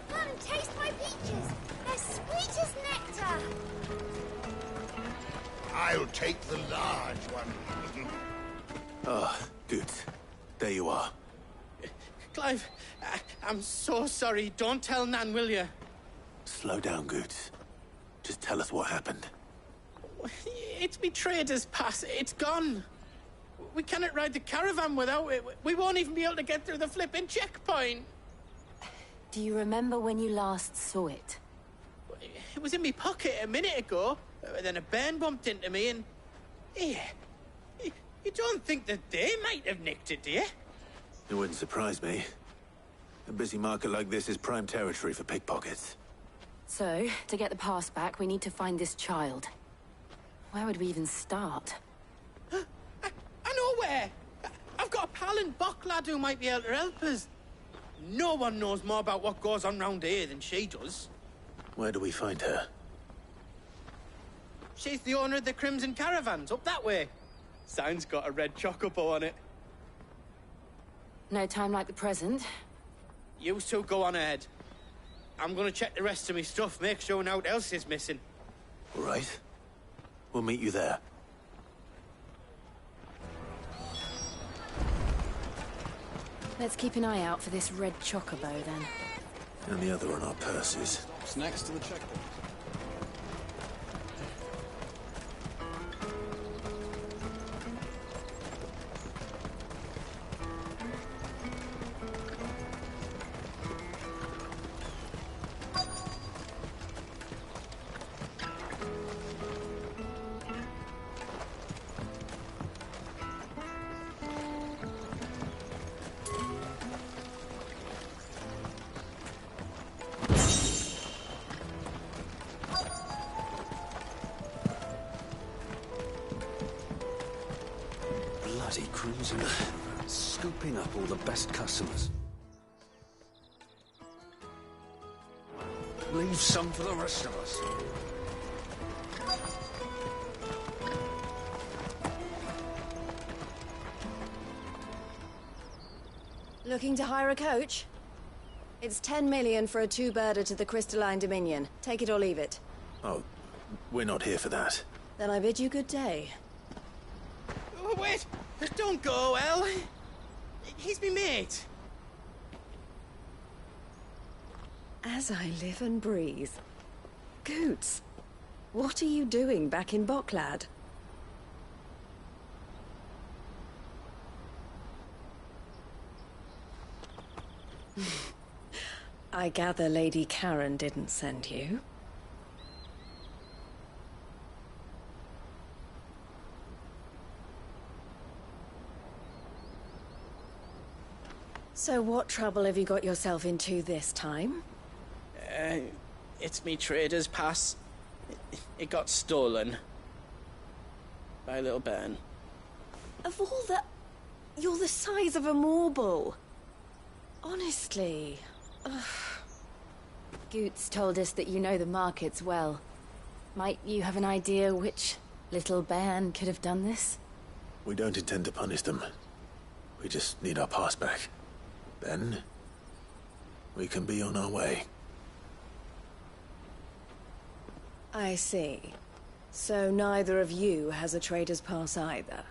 Come, taste my peaches. They're sweet as nectar.
I'll take the large one.
Ah, good. There you are.
Clive, I'm so sorry. Don't tell Nan, will you?
Slow down, Goots. Just tell us what happened.
It's me trader's pass. It's gone. We cannot ride the caravan without it. We won't even be able to get through the flipping checkpoint.
Do you remember when you last saw it?
It was in my pocket a minute ago, then a bairn bumped into me and... Here. You don't think that they might have nicked it, do you?
It wouldn't surprise me. A busy market like this is prime territory for pickpockets.
So, to get the pass back, we need to find this child. Where would we even start?
I know where! I've got a pal in Bocklad who might be able to help us. No one knows more about what goes on round here than she does.
Where do we find her?
She's the owner of the Crimson Caravans, up that way. Sign's got a red chocobo on it.
No time like the present.
You two go on ahead. I'm gonna check the rest of my stuff, make sure no one else is missing.
All right. We'll meet you there.
Let's keep an eye out for this red chocobo, then.
And the other on our purses.
It's next to the checkpoint.
Bloody cruising. Scooping up all the best customers. Leave some for the rest of us.
Looking to hire a coach? It's 10 million for a two-birder to the Crystalline Dominion. Take it or leave it.
Oh, we're not here for that.
Then I bid you good day.
Oh, wait! Don't go, El. He's me mate.
As I live and breathe. Goots, what are you doing back in Bocklad? I gather Lady Karen didn't send you. So what trouble have you got yourself into this time?
It's me trader's pass. It got stolen. By a little bairn.
Of all the... You're the size of a marble. Honestly. Ugh.
Goots told us that you know the markets well. Might you have an idea which little bairn could have done this?
We don't intend to punish them. We just need our pass back. Then, we can be on our way.
I see. So neither of you has a trader's pass either.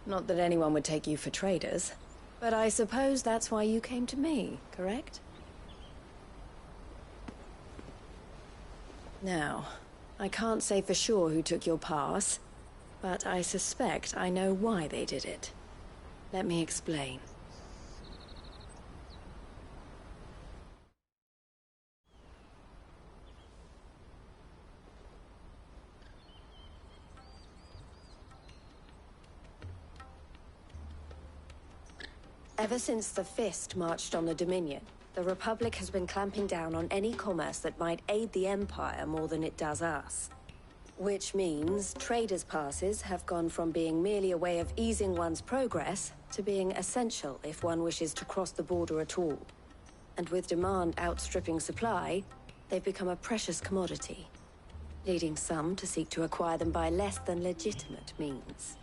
Not that anyone would take you for traders, but I suppose that's why you came to me, correct? Now, I can't say for sure who took your pass, but I suspect I know why they did it. Let me explain. Ever since the Fist marched on the Dominion, the Republic has been clamping down on any commerce that might aid the Empire more than it does us. Which means traders' passes have gone from being merely a way of easing one's progress to being essential if one wishes to cross the border at all. And with demand outstripping supply, they've become a precious commodity, leading some to seek to acquire them by less than legitimate means.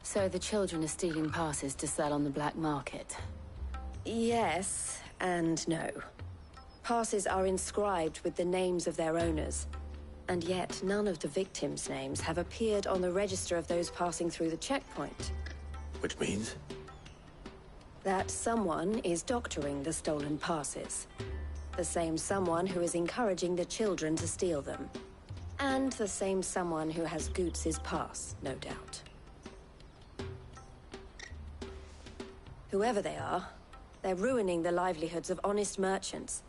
So the children are stealing passes to sell on the black market?
Yes, and no. Passes are inscribed with the names of their owners, and yet none of the victims' names have appeared on the register of those passing through the checkpoint.
Which means?
That someone is doctoring the stolen passes. The same someone who is encouraging the children to steal them. And the same someone who has Goots' pass, no doubt. Whoever they are,
They're ruining the livelihoods of honest merchants,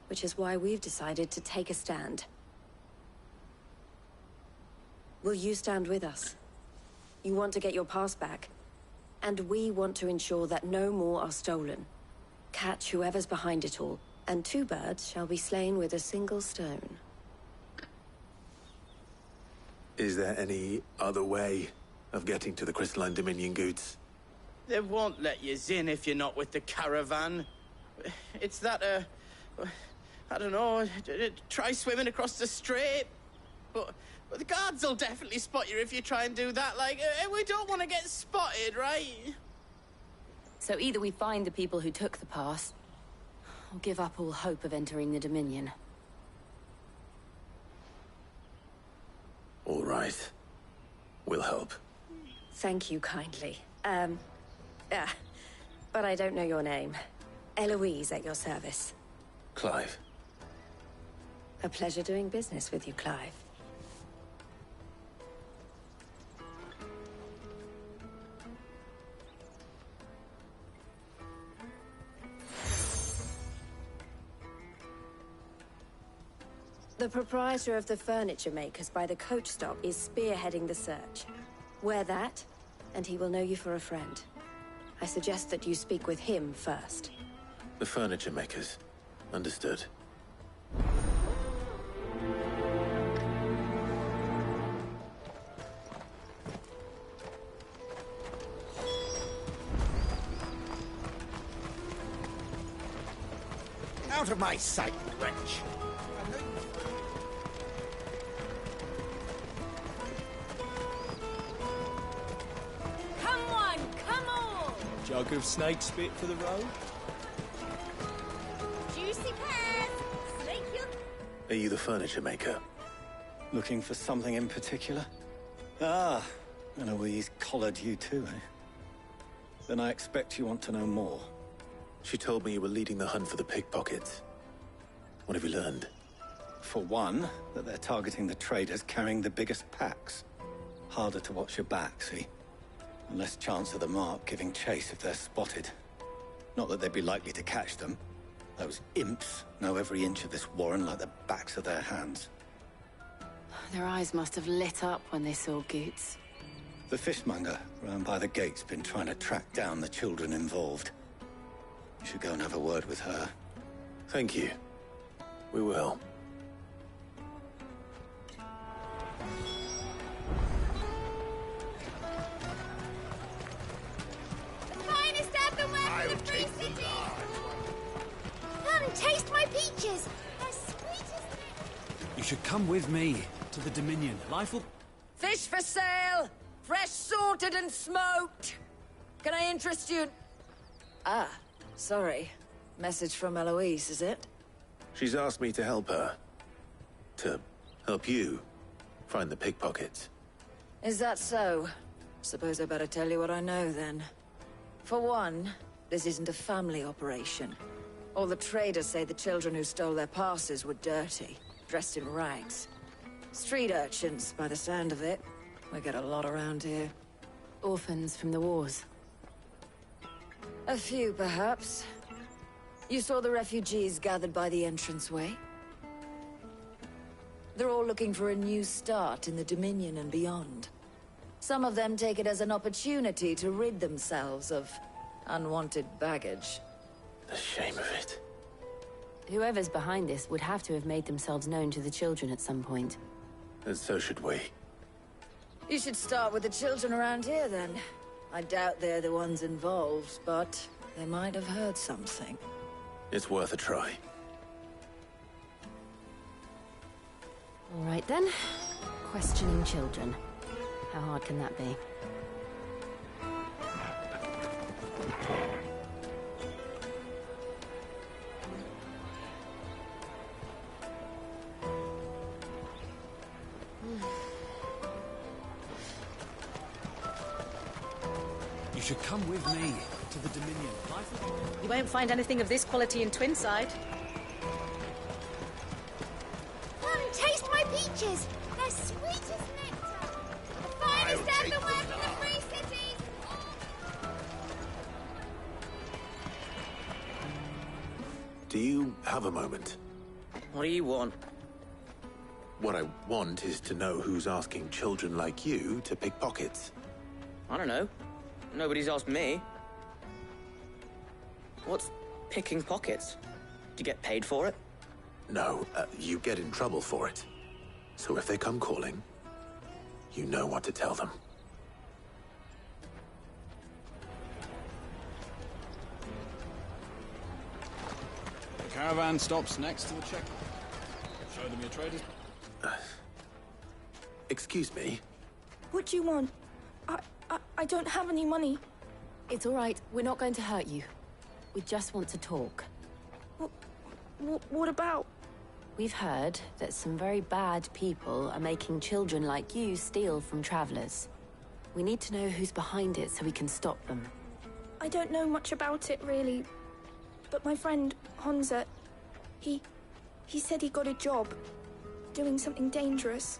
which is why we've decided to take a stand. Will you stand with us? You want to get your pass back, and we want to ensure that no more are stolen. Catch whoever's behind it all, and 2 birds shall be slain with a single stone.
Is there any other way of getting to the Crystalline Dominion goods?
They won't let you in if you're not with the caravan. It's that, I don't know, try swimming across the strait. But the guards will definitely spot you if you try and do that. Like, we don't want to get spotted, right?
So either we find the people who took the pass, or give up all hope of entering the Dominion.
All right. We'll help.
Thank you kindly. But I don't know your name. Eloise at your service.
Clive.
A pleasure doing business with you, Clive. The proprietor of the furniture makers by the coach stop is spearheading the search. Wear that, and he will know you for a friend. I suggest that you speak with him first.
The furniture makers. Understood.
Out of my sight, wretch!
Jug of snake spit for the road?
Juicy pears! Snake you?
Are you the furniture maker?
Looking for something in particular? Ah, Eloise collared you too, eh? Then I expect you want to know more.
She told me you were leading the hunt for the pickpockets. What have you learned?
For one, that they're targeting the traders carrying the biggest packs. Harder to watch your back, see? And less chance of the mark giving chase if they're spotted. Not that they'd be likely to catch them. Those imps know every inch of this warren like the backs of their hands.
Their eyes must have lit up when they saw Goots.
The fishmonger round by the gate's been trying to track down the children involved. You should go and have a word with her.
Thank you. We will.
Come, taste my peaches! They're sweet as...
You should come with me to the Dominion. Life will...
Fish for sale! Fresh sorted and smoked! Can I interest you? Ah, sorry. Message from Eloise, is it?
She's asked me to help her. To help you find the pickpockets.
Is that so? Suppose I better tell you what I know, then. For one, this isn't a family operation. All the traders say the children who stole their passes were dirty, dressed in rags. Street urchins, by the sound of it. We get a lot around here.
Orphans from the wars.
A few, perhaps. You saw the refugees gathered by the entranceway? They're all looking for a new start in the Dominion and beyond. Some of them take it as an opportunity to rid themselves of unwanted baggage.
The shame of it.
Whoever's behind this would have to have made themselves known to the children at some point.
And so should we.
You should start with the children around here, then. I doubt they're the ones involved, but they might have heard something.
It's worth a try.
All right, then. Questioning children. How hard can that be?
You should come with me to the Dominion.
You won't find anything of this quality in Twinside.
Come, taste my peaches! They're sweet as nectar! The finest everywhere from the free cities!
Do you have a moment?
What do you want?
What I want is to know who's asking children like you to pick pockets.
I don't know. Nobody's asked me. What's picking pockets? Do you get paid for it?
No, you get in trouble for it. So if they come calling, you know what to tell them.
The caravan stops next to the checkpoint. Show them your traders.
Excuse me?
What do you want? I don't have any money.
It's all right. We're not going to hurt you. We just want to talk.
What about?
We've heard that some very bad people are making children like you steal from travelers. We need to know who's behind it so we can stop them.
I don't know much about it, really. But my friend, Honza, he said he got a job. Doing something dangerous.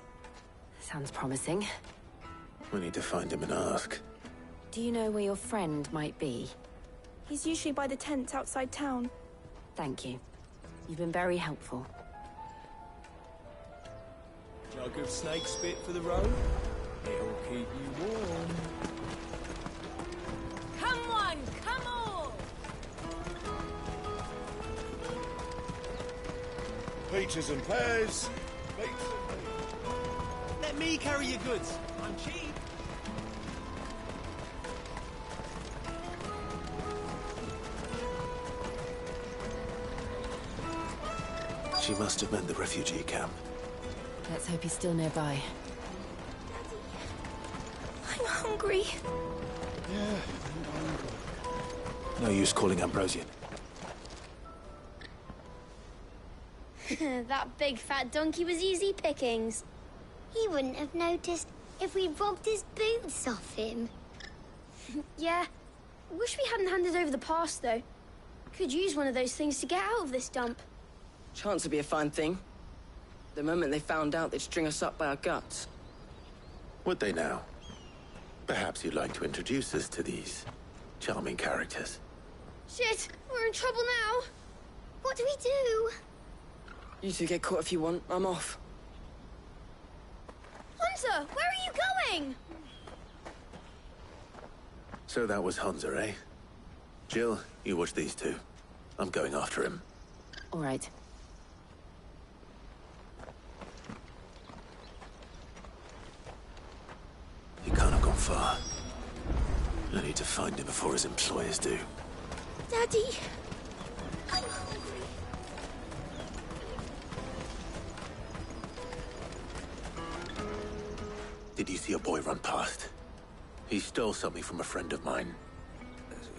Sounds promising.
We need to find him and ask.
Do you know where your friend might be?
He's usually by the tents outside town.
Thank you. You've been very helpful.
Jug of snake spit for the road? It'll keep you warm.
Come on, come on!
Peaches and pears.
Let me carry your goods. I'm cheap.
She must have meant the refugee camp.
Let's hope he's still nearby.
I'm hungry.
Yeah.
No use calling Ambrosian.
That big fat donkey was easy pickings. He wouldn't have noticed if we robbed his boots off him.
Yeah. Wish we hadn't handed over the pass, though. Could use one of those things to get out of this dump.
Chance would be a fine thing. The moment they found out, they'd string us up by our guts.
Would they now? Perhaps you'd like to introduce us to these charming characters.
Shit, we're in trouble now.
What do we do?
You two get caught if you want. I'm off.
Hunter, where are you going?
So that was Hunter, eh? Jill, you watch these two. I'm going after him.
All right.
He can't have gone far. I need to find him before his employers do.
Daddy, I'm hungry.
Did you see a boy run past? He stole something from a friend of mine.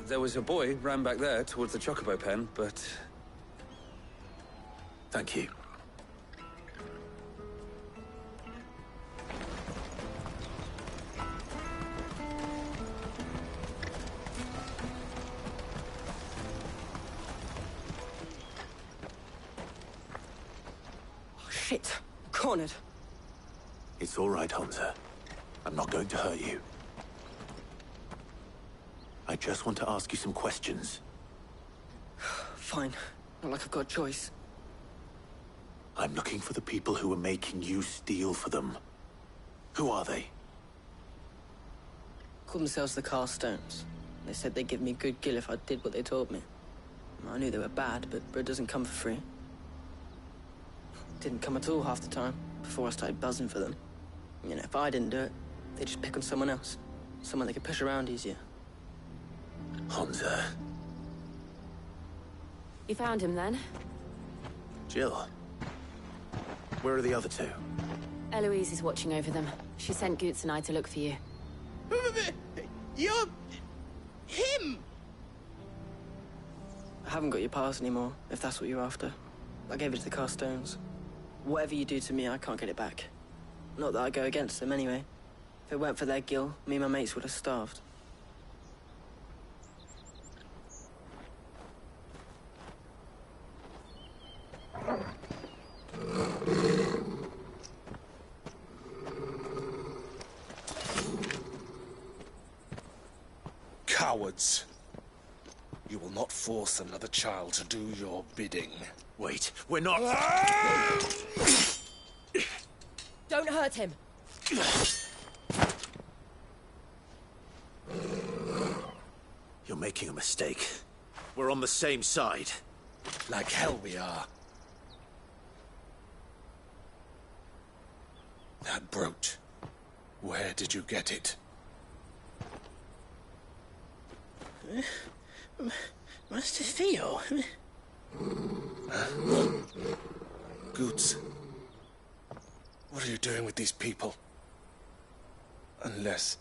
There was a boy ran back there towards the chocobo pen, but...
Thank you.
Oh, shit. Cornered.
It's all right, Hunter. I'm not going to hurt you. I just want to ask you some questions.
Fine. Not like I've got a choice.
I'm looking for the people who are making you steal for them. Who are they?
Called themselves the Carstones. They said they'd give me good gill if I did what they told me. I knew they were bad, but bread doesn't come for free. Didn't come at all half the time, before I started buzzing for them. You know, if I didn't do it, they'd just pick on someone else. Someone they could push around easier.
Hunter.
You found him then?
Jill. Where are the other two?
Eloise is watching over them. She sent Goots and I to look for you.
You're... him! I haven't got your pass anymore, if that's what you're after. I gave it to the Carstones. Whatever you do to me, I can't get it back. Not that I go against them, anyway. If it weren't for their gill, me and my mates would have starved.
Cowards.
You will not force another child to do your bidding.
Wait, we're not...
Don't hurt him!
You're making a mistake. We're on the same side.
Like hell we are. That brooch. Where did you get it?
Master Theo?
Goots. What are you doing with these people? Unless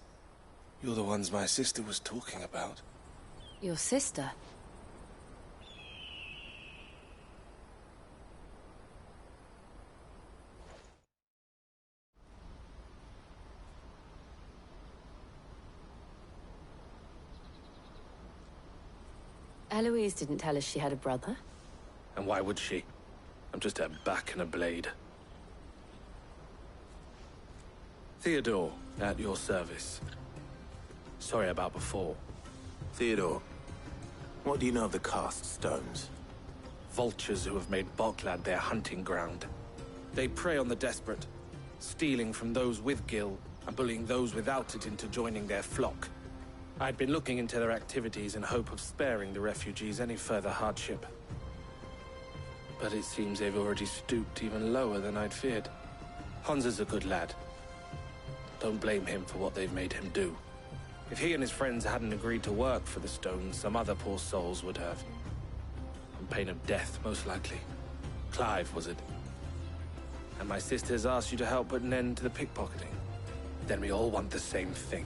you're the ones my sister was talking about.
Your sister? Eloise didn't tell us she had a brother.
And why would she? I'm just her back and a blade. Theodore, at your service. Sorry about before.
Theodore, what do you know of the cast stones?
Vultures who have made Boklad their hunting ground. They prey on the desperate, stealing from those with gil and bullying those without it into joining their flock. I'd been looking into their activities in hope of sparing the refugees any further hardship. But it seems they've already stooped even lower than I'd feared. Hansa's a good lad. Don't blame him for what they've made him do. If he and his friends hadn't agreed to work for the stones, some other poor souls would have. On pain of death, most likely. Clive, was it? And my sisters asked you to help put an end to the pickpocketing. Then we all want the same thing.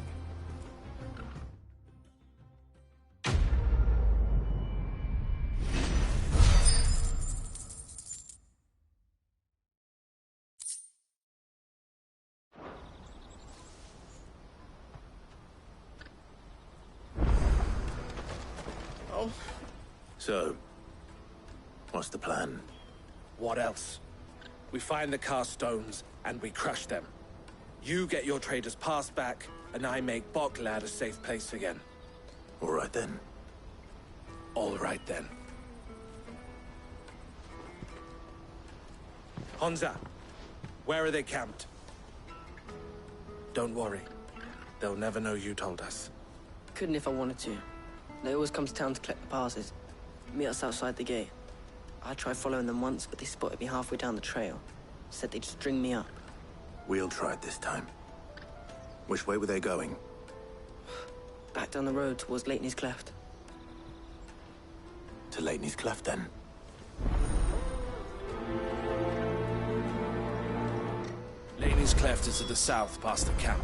So, what's the plan?
What else? We find the cast stones, and we crush them. You get your traders' pass back, and I make Boklad a safe place again.
All right then.
All right then. Hansa, where are they camped? Don't worry. They'll never know you told us.
Couldn't if I wanted to. They always come to town to collect the passes. Meet us outside the gate. I tried following them once, but they spotted me halfway down the trail. Said they'd string me up.
We'll try it this time. Which way were they going?
Back down the road towards Lateney's Cleft.
To Lateney's Cleft, then?
Lateney's Cleft is to the south, past the camp.